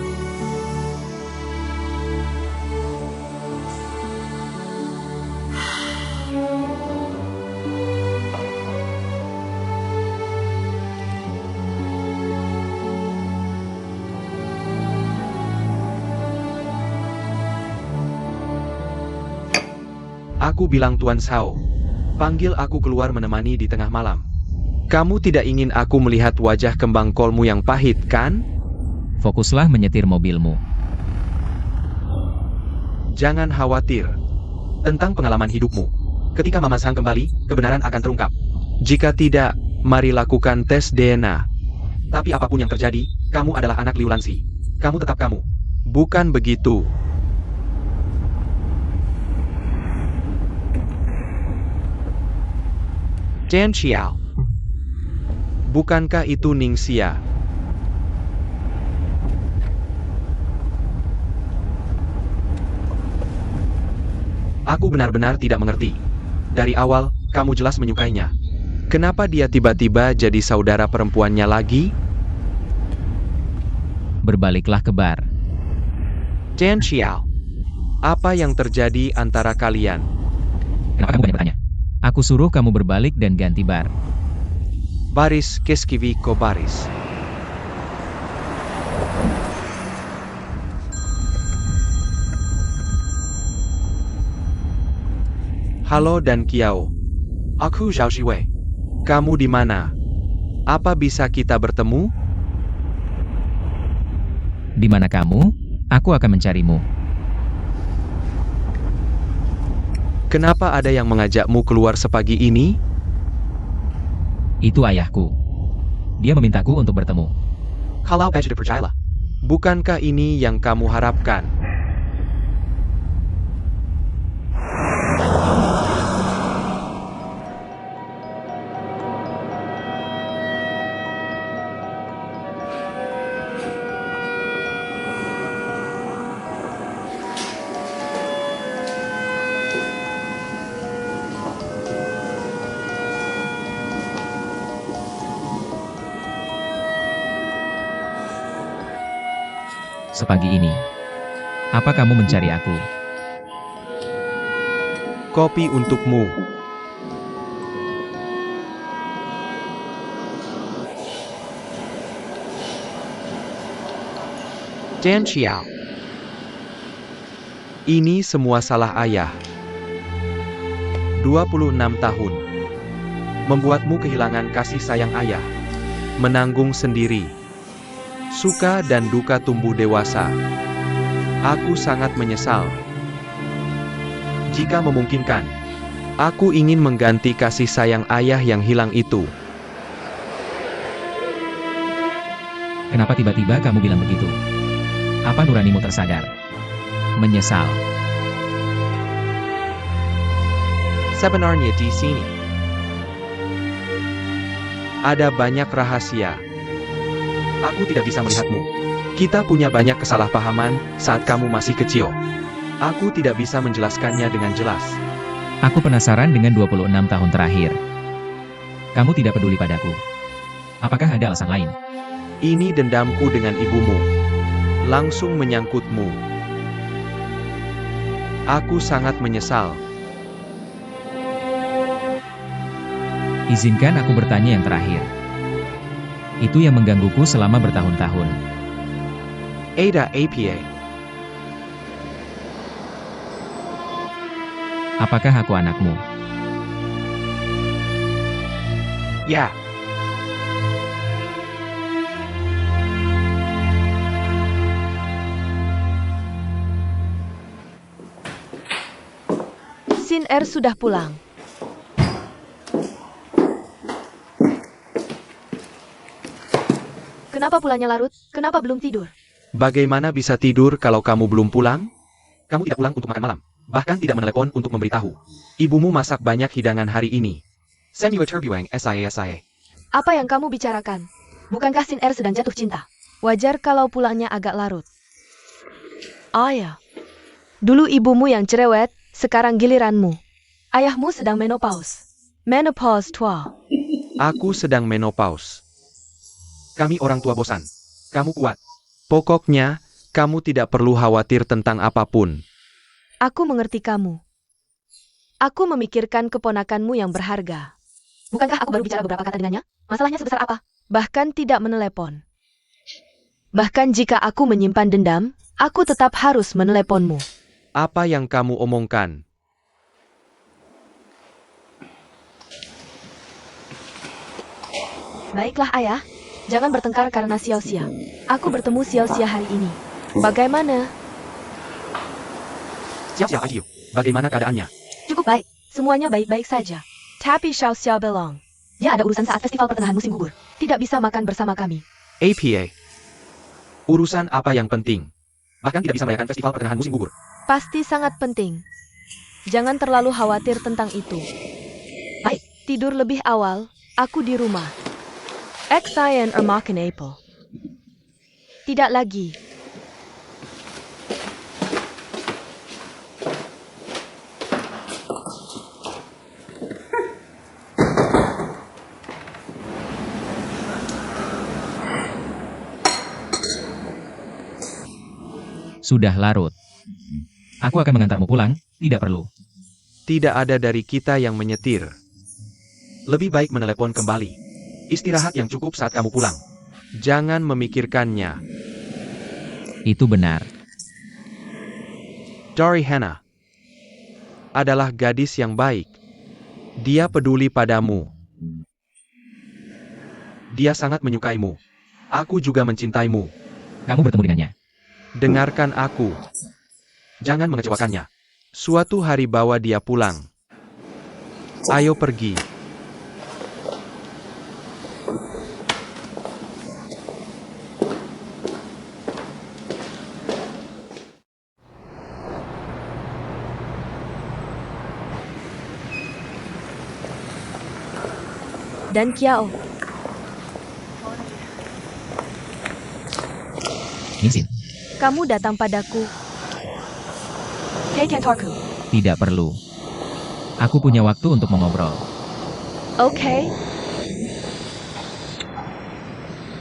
Aku bilang Tuan Sao. Panggil aku keluar menemani di tengah malam. Kamu tidak ingin aku melihat wajah kembang kolmu yang pahit, kan? Fokuslah menyetir mobilmu. Jangan khawatir tentang pengalaman hidupmu. Ketika Mama Sang kembali, kebenaran akan terungkap. Jika tidak, mari lakukan tes DNA. Tapi apapun yang terjadi, kamu adalah anak Liu Lansi. Kamu tetap kamu. Bukan begitu. Dan Xiao. Bukankah itu Ning Xia? Aku benar-benar tidak mengerti. Dari awal, kamu jelas menyukainya. Kenapa dia tiba-tiba jadi saudara perempuannya lagi? Berbaliklah ke bar. Dan Xiao. Apa yang terjadi antara kalian? Kenapa kamu banyak bertanya? Aku suruh kamu berbalik dan ganti bar. Baris keskivi ko baris. Halo Dan Kiao. Aku Zhao Shiwei. Kamu di mana? Apa bisa kita bertemu? Di mana kamu? Aku akan mencarimu. Kenapa ada yang mengajakmu keluar sepagi ini? Itu ayahku. Dia memintaku untuk bertemu. Kalau Bajda percayalah. Bukankah ini yang kamu harapkan? sepagi ini. Apa kamu mencari aku? Kopi untukmu. Dan Xiao. Ini semua salah ayah. 26 tahun. Membuatmu kehilangan kasih sayang ayah. Menanggung sendiri. Suka dan duka tumbuh dewasa. Aku sangat menyesal. Jika memungkinkan, aku ingin mengganti kasih sayang ayah yang hilang itu. Kenapa tiba-tiba kamu bilang begitu? Apa nuranimu tersadar? Menyesal. Sebenarnya di sini ada banyak rahasia. Aku tidak bisa melihatmu. Kita punya banyak kesalahpahaman saat kamu masih kecil. Aku tidak bisa menjelaskannya dengan jelas. Aku penasaran dengan 26 tahun terakhir. Kamu tidak peduli padaku. Apakah ada alasan lain? Ini dendamku dengan ibumu. Langsung menyangkutmu. Aku sangat menyesal. Izinkan aku bertanya yang terakhir. Itu yang menggangguku selama bertahun-tahun. Ada apa? Apakah aku anakmu? Ya. Sin Er sudah pulang. Kenapa pulangnya larut? Kenapa belum tidur? Bagaimana bisa tidur kalau kamu belum pulang? Kamu tidak pulang untuk makan malam. Bahkan tidak menelepon untuk memberitahu. Ibumu masak banyak hidangan hari ini. Samuel Terbuang SIA. Apa yang kamu bicarakan? Bukankah Sin Er sedang jatuh cinta? Wajar kalau pulangnya agak larut. Ya. Dulu ibumu yang cerewet, sekarang giliranmu. Ayahmu sedang menopause. Menopause tua. Aku sedang menopause. Kami orang tua bosan. Kamu kuat. Pokoknya, kamu tidak perlu khawatir tentang apapun. Aku mengerti kamu. Aku memikirkan keponakanmu yang berharga. Bukankah aku baru bicara beberapa kata dengannya? Masalahnya sebesar apa? Bahkan tidak menelepon. Bahkan jika aku menyimpan dendam, aku tetap harus meneleponmu. Apa yang kamu omongkan? Baiklah ayah, jangan bertengkar karena sia-sia. Aku bertemu sia-sia hari ini. Bagaimana? Siap-siap Ajiu. Bagaimana keadaannya? Cukup baik, semuanya baik-baik saja. Tapi xiao belong. Dia ada urusan saat festival pertengahan musim gugur. Tidak bisa makan bersama kami. APA. Urusan apa yang penting? Bahkan tidak bisa merayakan festival pertengahan musim gugur. Pasti sangat penting. Jangan terlalu khawatir tentang itu. Baik. Tidur lebih awal, aku di rumah. Xin makan apple. Tidak lagi. Sudah larut. Aku akan mengantarmu pulang, tidak perlu. Tidak ada dari kita yang menyetir. Lebih baik menelepon kembali. Istirahat yang cukup saat kamu pulang. Jangan memikirkannya. Itu benar. Dari Hannah adalah gadis yang baik. Dia peduli padamu. Dia sangat menyukaimu. Aku juga mencintaimu. Kamu bertemu dengannya. Dengarkan aku. Jangan mengecewakannya. Suatu hari bawa dia pulang. Ayo pergi. Dan Kiao, Minsin, kamu datang padaku. Kentorku. tidak perlu. Aku punya waktu untuk mengobrol. Oke.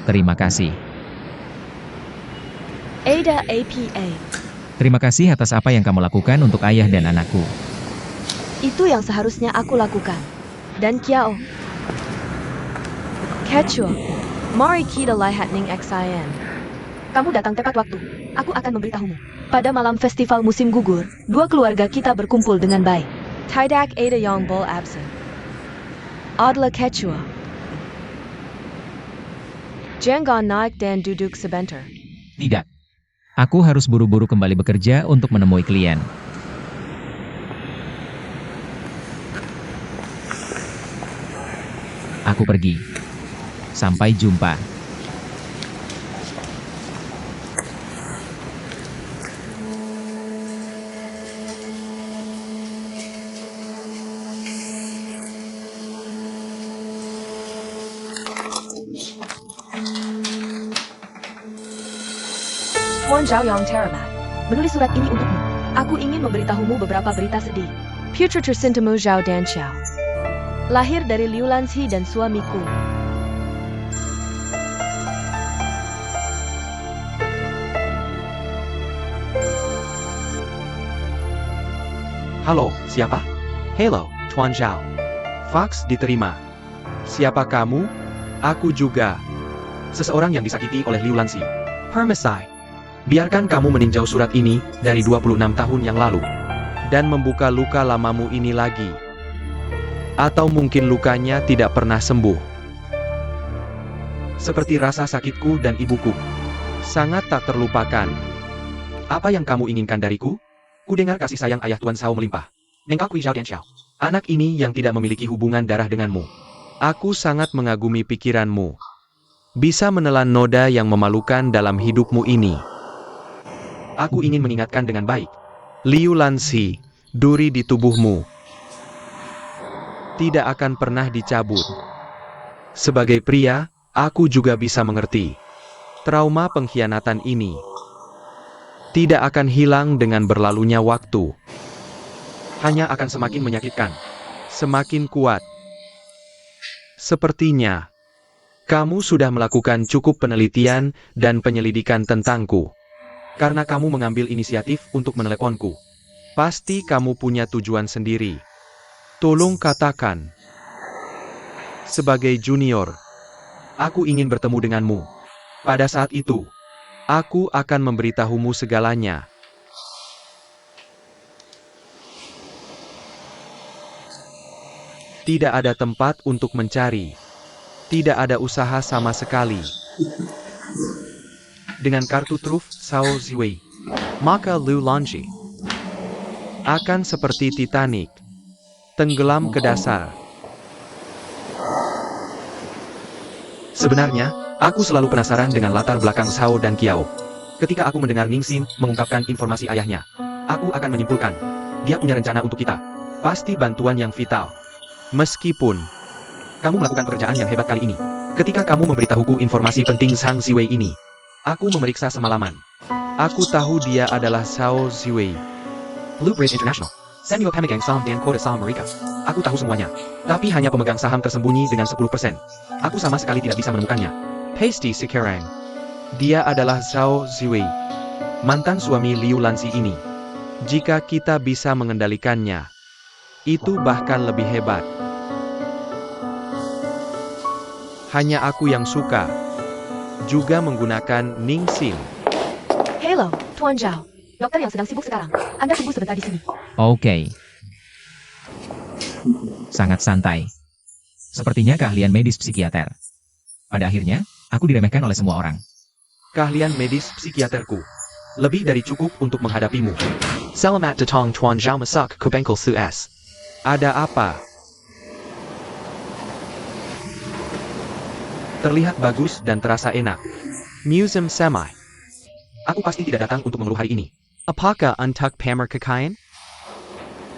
Terima kasih. Ada APA. Terima kasih atas apa yang kamu lakukan untuk ayah dan anakku. Itu yang seharusnya aku lakukan. Dan Kiao. Quechua. Mari kita lihat Ning XIN. Kamu datang tepat waktu. Aku akan memberitahumu. Pada malam festival musim gugur, dua keluarga kita berkumpul dengan baik. Tidak ada yang boleh absen. Adalah Quechua. Jangan naik dan duduk sebentar. Tidak. Aku harus buru-buru kembali bekerja untuk menemui klien. Aku pergi. Sampai jumpa. Tuan Zhao Yang Teramat, menulis surat ini untukmu. Aku ingin memberitahumu beberapa berita sedih. Putra tercintamu Zhao Dan Xiao. Lahir dari Liu Lanzi dan suamiku. Halo, siapa? Hello, Tuan Zhao. Fax diterima. Siapa kamu? Aku juga. Seseorang yang disakiti oleh Liu Lanzi. Permisi. Biarkan kamu meninjau surat ini dari 26 tahun yang lalu. Dan membuka luka lamamu ini lagi. Atau mungkin lukanya tidak pernah sembuh. Seperti rasa sakitku dan ibuku. Sangat tak terlupakan. Apa yang kamu inginkan dariku? Kudengar kasih sayang ayah Tuan Zhao melimpah. Nengkakui Zhao Tianxiao. Anak ini yang tidak memiliki hubungan darah denganmu. Aku sangat mengagumi pikiranmu. Bisa menelan noda yang memalukan dalam hidupmu ini. Aku ingin mengingatkan dengan baik. Liu Lanzi, duri di tubuhmu tidak akan pernah dicabut. Sebagai pria, aku juga bisa mengerti. Trauma pengkhianatan ini tidak akan hilang dengan berlalunya waktu. Hanya akan semakin menyakitkan. Semakin kuat. Sepertinya, kamu sudah melakukan cukup penelitian dan penyelidikan tentangku. Karena kamu mengambil inisiatif untuk meneleponku. Pasti kamu punya tujuan sendiri. Tolong katakan. Sebagai junior, aku ingin bertemu denganmu. Pada saat itu, aku akan memberitahumu segalanya. Tidak ada tempat untuk mencari. Tidak ada usaha sama sekali. Dengan kartu truf Zhao Ziwei, maka Liu Lanzi akan seperti Titanic, tenggelam ke dasar. Sebenarnya, aku selalu penasaran dengan latar belakang Zhao dan Kiao. Ketika aku mendengar Ning Xin mengungkapkan informasi ayahnya, aku akan menyimpulkan, dia punya rencana untuk kita. Pasti bantuan yang vital. Meskipun kamu melakukan pekerjaan yang hebat kali ini, ketika kamu memberitahuku informasi penting Zhang Ziwei ini, aku memeriksa semalaman. Aku tahu dia adalah Zhao Ziwei. Blue Bridge International. Samuel pemegang saham dan kode saham mereka. Aku tahu semuanya. Tapi hanya pemegang saham tersembunyi dengan 10%. Aku sama sekali tidak bisa menemukannya. Pasti sekarang. Dia adalah Zhao Ziwei. Mantan suami Liu Lanzi ini. Jika kita bisa mengendalikannya, itu bahkan lebih hebat. Hanya aku yang suka. Juga menggunakan Ning Xin. Hello, Tuan Zhao. Dokter yang sedang sibuk sekarang. Anda tunggu sebentar di sini. Oke. Sangat santai. Sepertinya keahlian medis psikiater. Pada akhirnya, aku diremehkan oleh semua orang. Keahlian medis psikiaterku lebih dari cukup untuk menghadapimu. Selamat datang Tuan Zhao masak ke bengkel Suez. Ada apa? Terlihat bagus dan terasa enak. Museum Semai. Aku pasti tidak datang untuk mengeluh hari ini. Apakah untuk pamer kekayaan?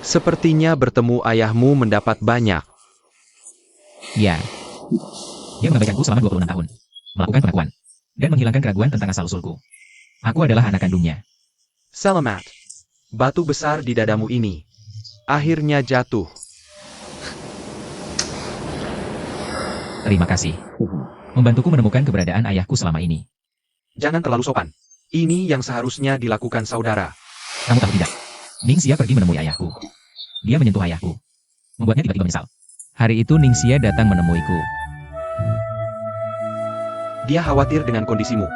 Sepertinya bertemu ayahmu mendapat banyak. Ya. Dia mengabaikanku selama 26 tahun. Melakukan pengakuan. Dan menghilangkan keraguan tentang asal-usulku. Aku adalah anak kandungnya. Selamat. Batu besar di dadamu ini akhirnya jatuh. Terima kasih. Membantuku menemukan keberadaan ayahku selama ini. Jangan terlalu sopan. Ini yang seharusnya dilakukan saudara. Kamu tahu tidak? Ningxia pergi menemui ayahku. Dia menyentuh ayahku. Membuatnya tiba-tiba menyesal. Hari itu Ningxia datang menemuiku. Dia khawatir dengan kondisimu.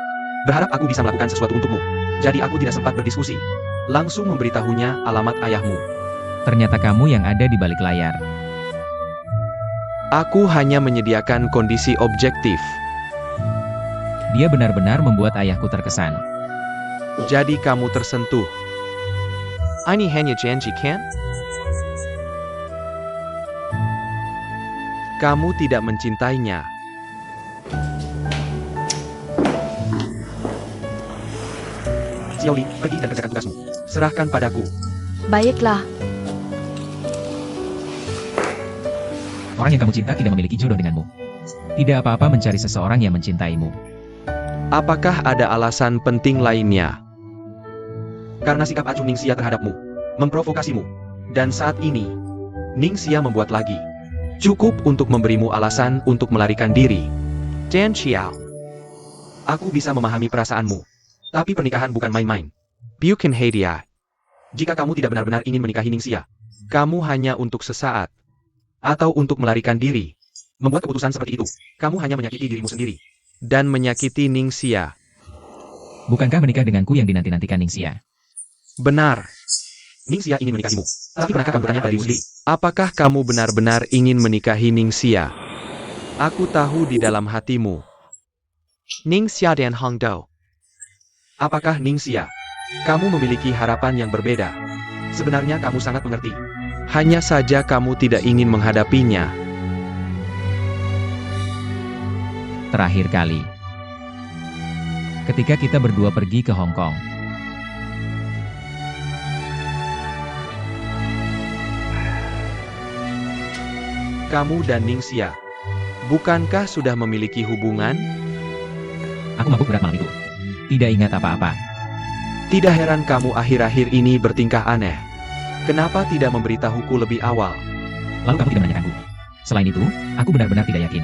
Berharap aku bisa melakukan sesuatu untukmu. Jadi aku tidak sempat berdiskusi. Langsung memberitahunya alamat ayahmu. Ternyata kamu yang ada di balik layar. Aku hanya menyediakan kondisi objektif. Dia benar-benar membuat ayahku terkesan. Jadi kamu tersentuh. Ini hanya janji kan? Kamu tidak mencintainya. Xiaoli, pergi dan kerjakan tugasmu. Serahkan padaku. Baiklah, Orang yang kamu cinta tidak memiliki jodoh denganmu. Tidak apa-apa mencari seseorang yang mencintaimu. Apakah ada alasan penting lainnya? Karena sikap acuh Ningxia terhadapmu. Memprovokasimu. Dan saat ini, Ningxia membuat lagi. Cukup untuk memberimu alasan untuk melarikan diri. Dan Xiao, Aku bisa memahami perasaanmu. Tapi pernikahan bukan main-main. bukan hadiah. Jika kamu tidak benar-benar ingin menikahi Ningxia, Kamu hanya untuk sesaat. atau untuk melarikan diri, membuat keputusan seperti itu, kamu hanya menyakiti dirimu sendiri. Dan menyakiti Ningxia. Bukankah menikah denganku yang dinanti-nantikan Ningxia? Benar. Ningxia ingin menikahimu. Tapi pernahkah kamu bertanya pada dirimu sendiri? Apakah kamu benar-benar ingin menikahi Ningxia? Aku tahu di dalam hatimu. Ningxia dan Hongdou. Apakah Ningxia, kamu memiliki harapan yang berbeda? Sebenarnya kamu sangat mengerti. Hanya saja kamu tidak ingin menghadapinya. Terakhir kali. Ketika kita berdua pergi ke Hong Kong. Kamu dan Ningxia. Bukankah sudah memiliki hubungan? Aku mabuk berat malam itu. Tidak ingat apa-apa. Tidak heran kamu akhir-akhir ini bertingkah aneh. Kenapa tidak memberitahuku lebih awal? Lalu kamu tidak menanyakanku. Selain itu, aku benar-benar tidak yakin.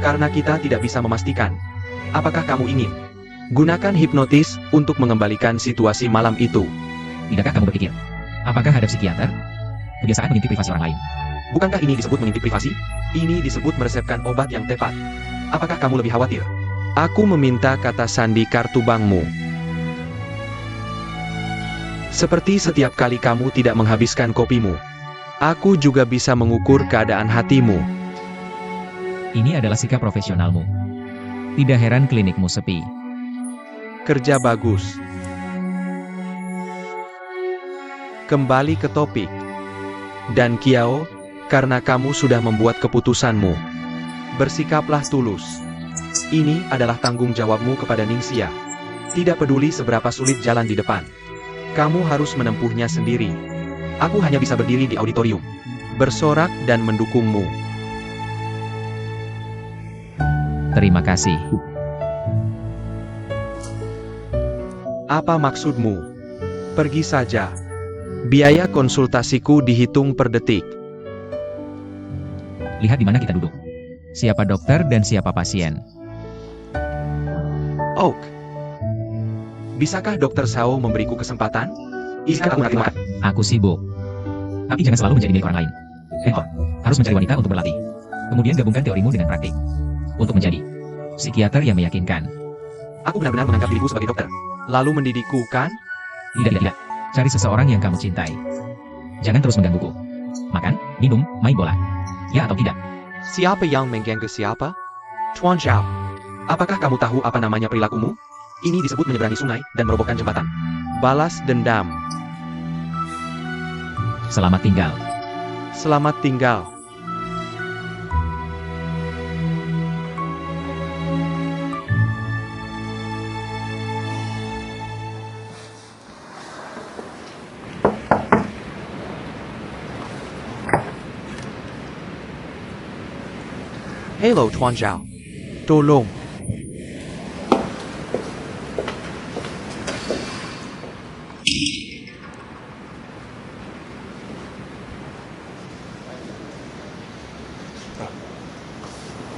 Karena kita tidak bisa memastikan. Apakah kamu ingin? Gunakan hipnotis untuk mengembalikan situasi malam itu. Tidakkah kamu berpikir? Apakah ada psikiater? Kebiasaan mengintip privasi orang lain. Bukankah ini disebut mengintip privasi? Ini disebut meresepkan obat yang tepat. Apakah kamu lebih khawatir? Aku meminta kata sandi kartu bankmu. Seperti setiap kali kamu tidak menghabiskan kopimu, aku juga bisa mengukur keadaan hatimu. Ini adalah sikap profesionalmu. Tidak heran klinikmu sepi. Kerja bagus. Kembali ke topik. Dan Kiao, karena kamu sudah membuat keputusanmu, bersikaplah tulus. Ini adalah tanggung jawabmu kepada Ningxia. Tidak peduli seberapa sulit jalan di depan. Kamu harus menempuhnya sendiri. Aku hanya bisa berdiri di auditorium, bersorak dan mendukungmu. Terima kasih. Apa maksudmu? Pergi saja. Biaya konsultasiku dihitung per detik. Lihat di mana kita duduk. Siapa dokter dan siapa pasien. Oak, bisakah Dr. Sao memberiku kesempatan? Izinkan aku menerima. Aku sibuk. Tapi jangan selalu menjadi milik orang lain. Harus mencari wanita untuk berlatih. Kemudian gabungkan teorimu dengan praktik. Untuk menjadi psikiater yang meyakinkan. Aku benar-benar menganggap diriku sebagai dokter. lalu mendidikku kan? Tidak. Cari seseorang yang kamu cintai. Jangan terus menggangguku. Makan, minum, main bola. Ya atau tidak? Siapa yang mengganggu siapa? Tuan Zhao. Apakah kamu tahu apa namanya perilakumu? Ini disebut menyeberangi sungai dan merobohkan jembatan. Balas dendam. Selamat tinggal. Selamat tinggal. Hello, Tuan Zhao. Tolong.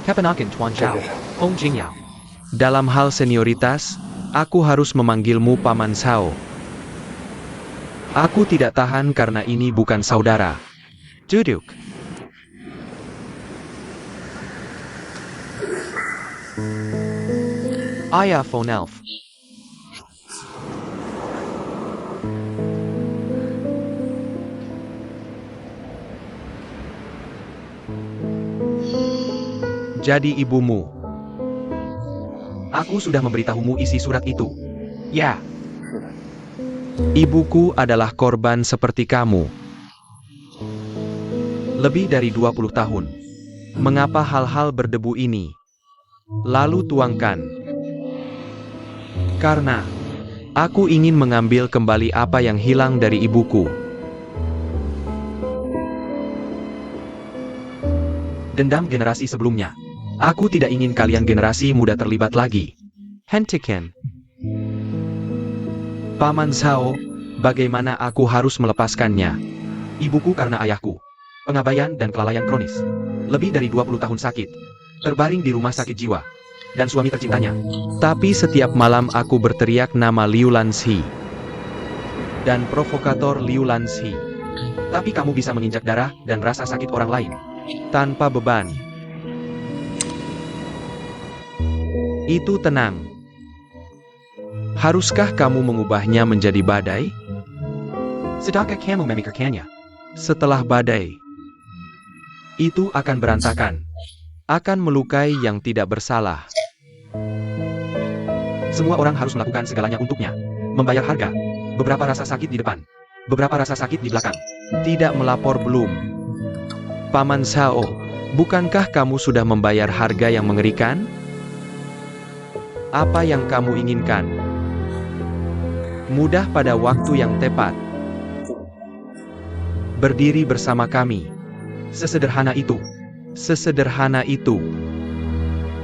Keponakan Tuan Zhao, Hong Jingyao. Dalam hal senioritas, Aku harus memanggilmu Paman Sao. Aku tidak tahan karena ini bukan saudara. Duduk. Ayah Phone Elf. Jadi ibumu. Aku sudah memberitahumu isi surat itu. Ya. Ibuku adalah korban seperti kamu. Lebih dari 20 tahun. Mengapa hal-hal berdebu ini? Lalu tuangkan. Karena aku ingin mengambil kembali apa yang hilang dari ibuku. Dendam generasi sebelumnya. Aku tidak ingin kalian generasi muda terlibat lagi. Hentikan. Paman Sao, bagaimana aku harus melepaskannya? Ibuku karena ayahku. Pengabaian dan kelalaian kronis. Lebih dari 20 tahun sakit. Terbaring di rumah sakit jiwa. Dan suami tercintanya. Tapi setiap malam aku berteriak nama Liu Lanzi. Dan provokator Liu Lanzi. Tapi kamu bisa menginjak darah dan rasa sakit orang lain. Tanpa beban. Itu tenang. Haruskah kamu mengubahnya menjadi badai? Sedangkan kamu memikirkannya. Setelah badai, Itu akan berantakan. akan melukai yang tidak bersalah. Semua orang harus melakukan segalanya untuknya. Membayar harga. Beberapa rasa sakit di depan. Beberapa rasa sakit di belakang. Tidak melapor belum. Paman Sao, bukankah kamu sudah membayar harga yang mengerikan? Apa yang kamu inginkan? Mudah pada waktu yang tepat. Berdiri bersama kami. Sesederhana itu. Sesederhana itu.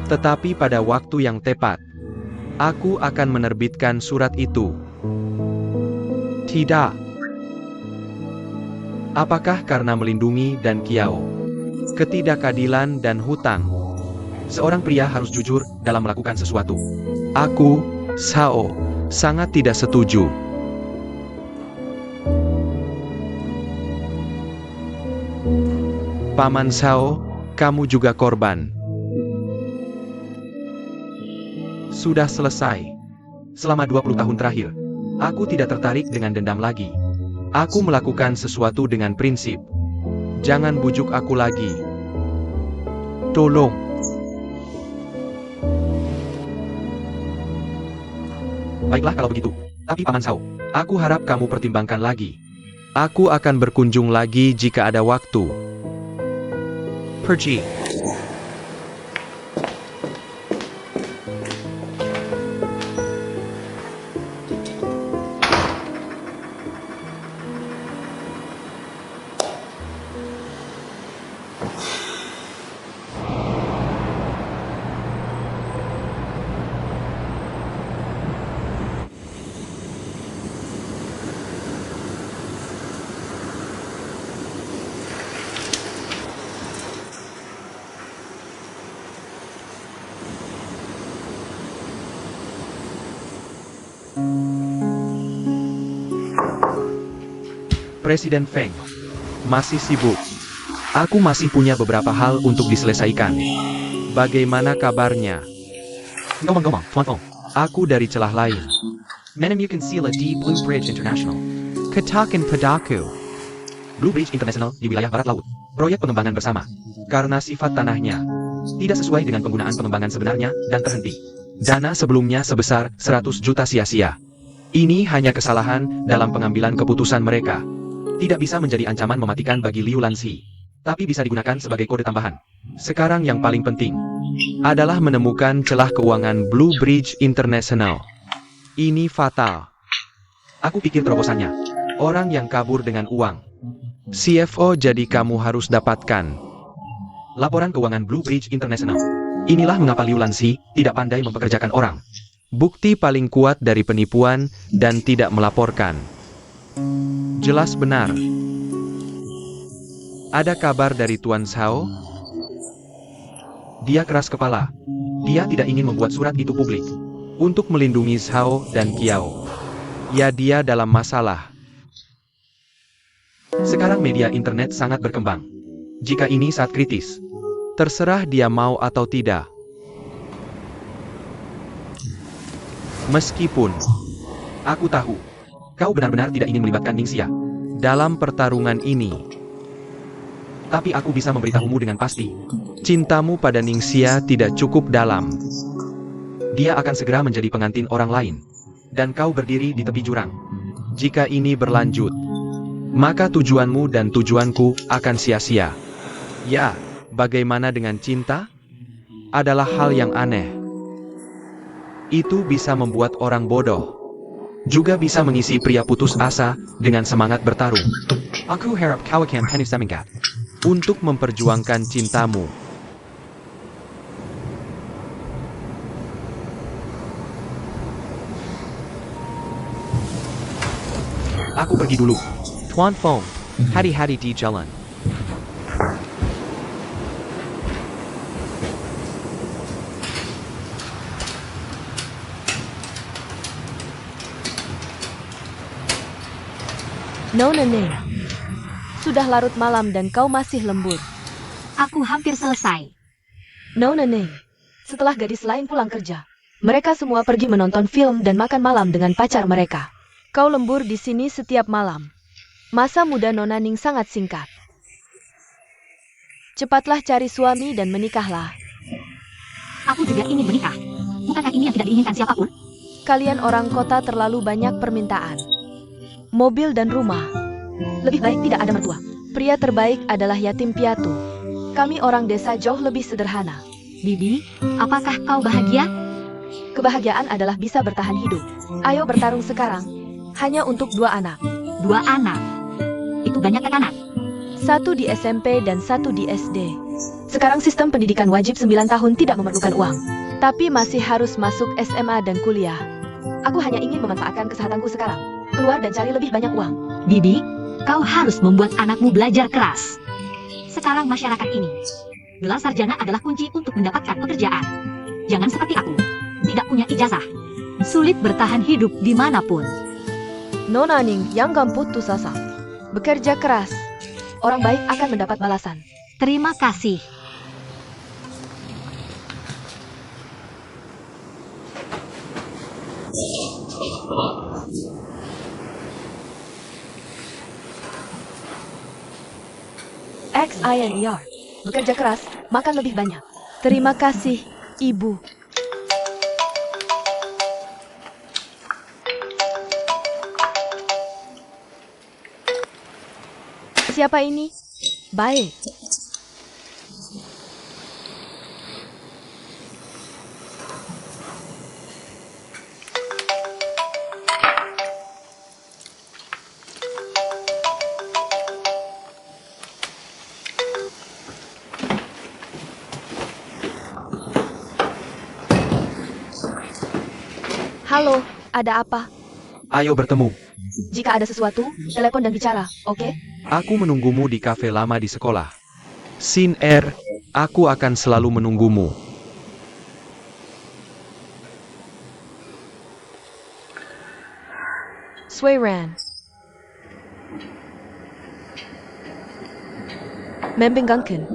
Tetapi pada waktu yang tepat, aku akan menerbitkan surat itu. Tidak. Apakah karena melindungi dan kiau? Ketidakadilan dan hutang. Seorang pria harus jujur dalam melakukan sesuatu. Aku, Sao, sangat tidak setuju. Paman Sao, kamu juga korban. Sudah selesai. Selama 20 tahun terakhir, aku tidak tertarik dengan dendam lagi. Aku melakukan sesuatu dengan prinsip. Jangan bujuk aku lagi. Tolong. Baiklah kalau begitu. Tapi Paman Sao, aku harap kamu pertimbangkan lagi. Aku akan berkunjung lagi jika ada waktu. Pergi. Presiden Feng masih sibuk. Aku masih punya beberapa hal untuk diselesaikan. Bagaimana kabarnya? Ngomong-ngomong, Tuan Feng. Aku dari celah lain. Menemukan sila di Blue Bridge International. Katakan padaku. Blue Bridge International di wilayah barat laut. Proyek pengembangan bersama. Karena sifat tanahnya Tidak sesuai dengan penggunaan pengembangan sebenarnya dan terhenti. Dana sebelumnya sebesar 100 juta sia-sia. Ini hanya kesalahan dalam pengambilan keputusan mereka. Tidak bisa menjadi ancaman mematikan bagi Liu Lanzi. Tapi bisa digunakan sebagai kode tambahan. Sekarang yang paling penting adalah menemukan celah keuangan Blue Bridge International. Ini fatal. Aku pikir terobosannya. Orang yang kabur dengan uang. CFO jadi kamu harus dapatkan. Laporan keuangan Blue Bridge International. Inilah mengapa Liu Lanzi tidak pandai mempekerjakan orang. Bukti paling kuat dari penipuan dan tidak melaporkan. Jelas benar. Ada kabar dari Tuan Sao? Dia keras kepala. Dia tidak ingin membuat surat itu publik. untuk melindungi Zhao dan Qiao. Ya, dia dalam masalah. Sekarang media internet sangat berkembang. Jika ini saat kritis, terserah dia mau atau tidak. Meskipun aku tahu kau benar-benar tidak ingin melibatkan Ningxia dalam pertarungan ini, tapi aku bisa memberitahumu dengan pasti, cintamu pada Ningxia tidak cukup dalam. Dia akan segera menjadi pengantin orang lain, dan kau berdiri di tepi jurang. Jika ini berlanjut, maka tujuanmu dan tujuanku akan sia-sia. Ya, bagaimana dengan cinta? Adalah hal yang aneh. Itu bisa membuat orang bodoh. Juga bisa mengisi pria putus asa dengan semangat bertarung. Aku harap kau akan penuh semangat untuk memperjuangkan cintamu. Aku pergi dulu. Tuan Fong, hati-hati di jalan. Nona Ning, sudah larut malam dan kau masih lembur. Aku hampir selesai. Nona Ning, setelah gadis lain pulang kerja, mereka semua pergi menonton film dan makan malam dengan pacar mereka. Kau lembur di sini setiap malam. Masa muda Nona Ning sangat singkat. Cepatlah cari suami dan menikahlah. Aku juga ingin menikah. Bukankah ini yang tidak diinginkan siapapun? Kalian orang kota terlalu banyak permintaan. Mobil dan rumah. Lebih baik tidak ada mertua. Pria terbaik adalah yatim piatu. Kami orang desa jauh lebih sederhana. Bibi, apakah kau bahagia? Kebahagiaan adalah bisa bertahan hidup. Ayo bertarung sekarang. Hanya untuk 2 anak. 2 anak. Itu banyak anak. 1 di SMP dan 1 di SD. Sekarang sistem pendidikan wajib 9 tahun tidak memerlukan uang. Tapi masih harus masuk SMA dan kuliah. Aku hanya ingin memanfaatkan kesehatanku sekarang. Keluar dan cari lebih banyak uang. Bibi, kau harus membuat anakmu belajar keras. Sekarang masyarakat ini, gelar sarjana adalah kunci untuk mendapatkan pekerjaan. Jangan seperti aku, tidak punya ijazah. Sulit bertahan hidup dimanapun. Nona Ning yang putus asa. Bekerja keras. Orang baik akan mendapat balasan. Terima kasih. XINER. Bekerja keras, makan lebih banyak. Terima kasih, Ibu. Siapa ini? Baik. Halo, ada apa? Ayo bertemu. Jika ada sesuatu, telepon dan bicara, oke? Aku menunggumu di kafe lama di sekolah. Sin Er, aku akan selalu menunggumu. Sui Ran. Membingungkan.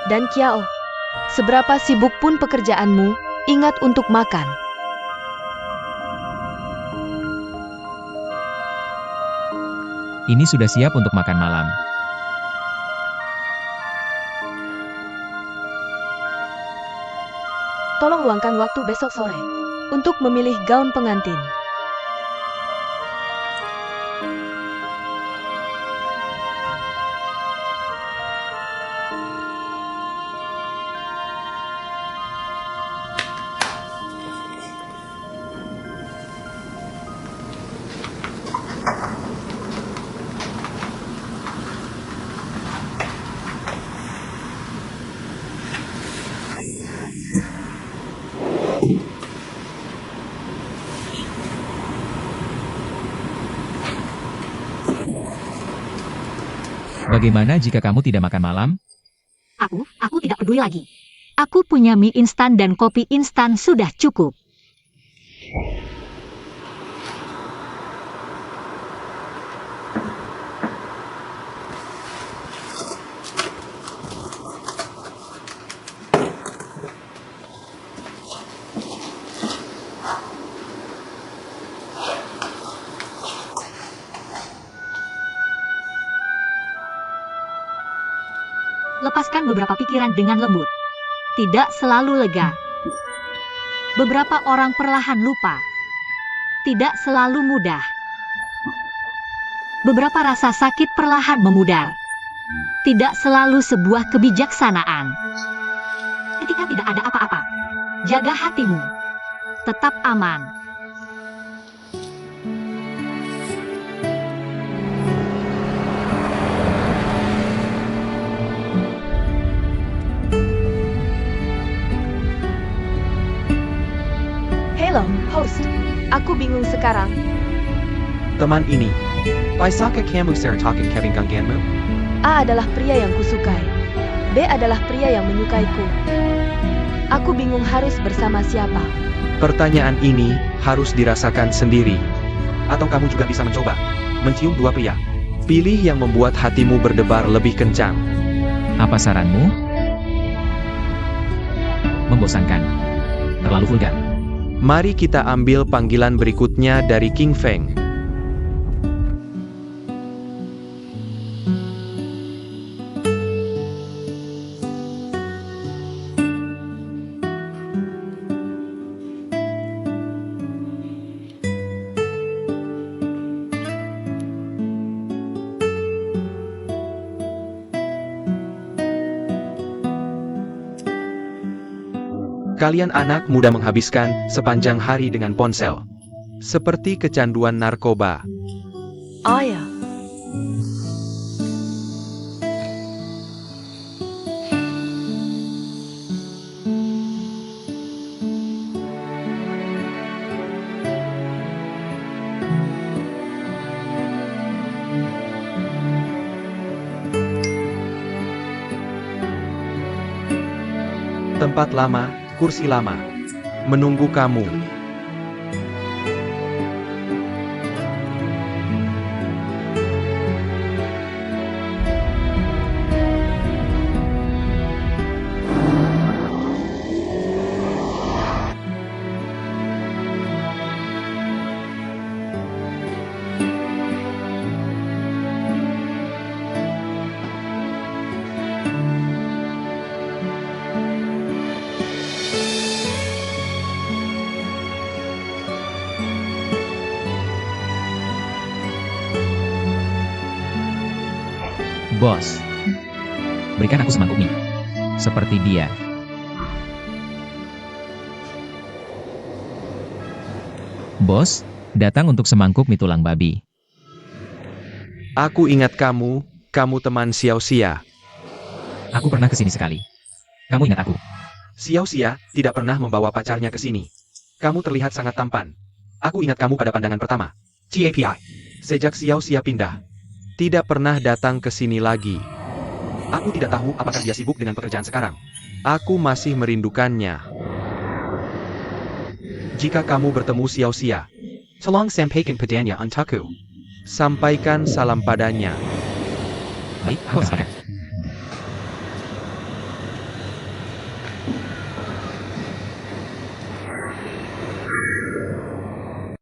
Dan Qiao, seberapa sibuk pun pekerjaanmu, ingat untuk makan. Ini sudah siap untuk makan malam. Tolong luangkan waktu besok sore untuk memilih gaun pengantin. Bagaimana jika kamu tidak makan malam? Aku tidak peduli lagi. Aku punya mie instan dan kopi instan sudah cukup. Lepaskan beberapa pikiran dengan lembut. Tidak selalu lega. Beberapa orang perlahan lupa. Tidak selalu mudah. Beberapa rasa sakit perlahan memudar. Tidak selalu sebuah kebijaksanaan. Ketika tidak ada apa-apa, jaga hatimu. Tetap aman. Hello, host. Aku bingung sekarang. Teman ini. Paisaka kamu sertakan Kevin gangganmu? A adalah pria yang kusukai. B adalah pria yang menyukaiku. Aku bingung harus bersama siapa. Pertanyaan ini harus dirasakan sendiri. Atau kamu juga bisa mencoba mencium dua pria. Pilih yang membuat hatimu berdebar lebih kencang. Apa saranmu? Membosankan. Terlalu vulgar. Mari kita ambil panggilan berikutnya dari King Feng. Kalian anak muda menghabiskan sepanjang hari dengan ponsel. Seperti kecanduan narkoba. Ayah. Tempat lama, kursi lama. Menunggu kamu. Bos, berikan aku semangkuk mie. Seperti dia. Bos, datang untuk semangkuk mie tulang babi. Aku ingat kamu teman Xiao Xia. Aku pernah kesini sekali. Kamu ingat aku? Xiao Xia tidak pernah membawa pacarnya ke sini. Kamu terlihat sangat tampan. Aku ingat kamu pada pandangan pertama. CAPI. Sejak Xiao Xia pindah, tidak pernah datang ke sini lagi. Aku tidak tahu apakah dia sibuk dengan pekerjaan sekarang. Aku masih merindukannya. Jika kamu bertemu Xiao Xia, tolong sampaikan padanya untukku. Sampaikan salam padanya. Baik, aku akan sampaikan.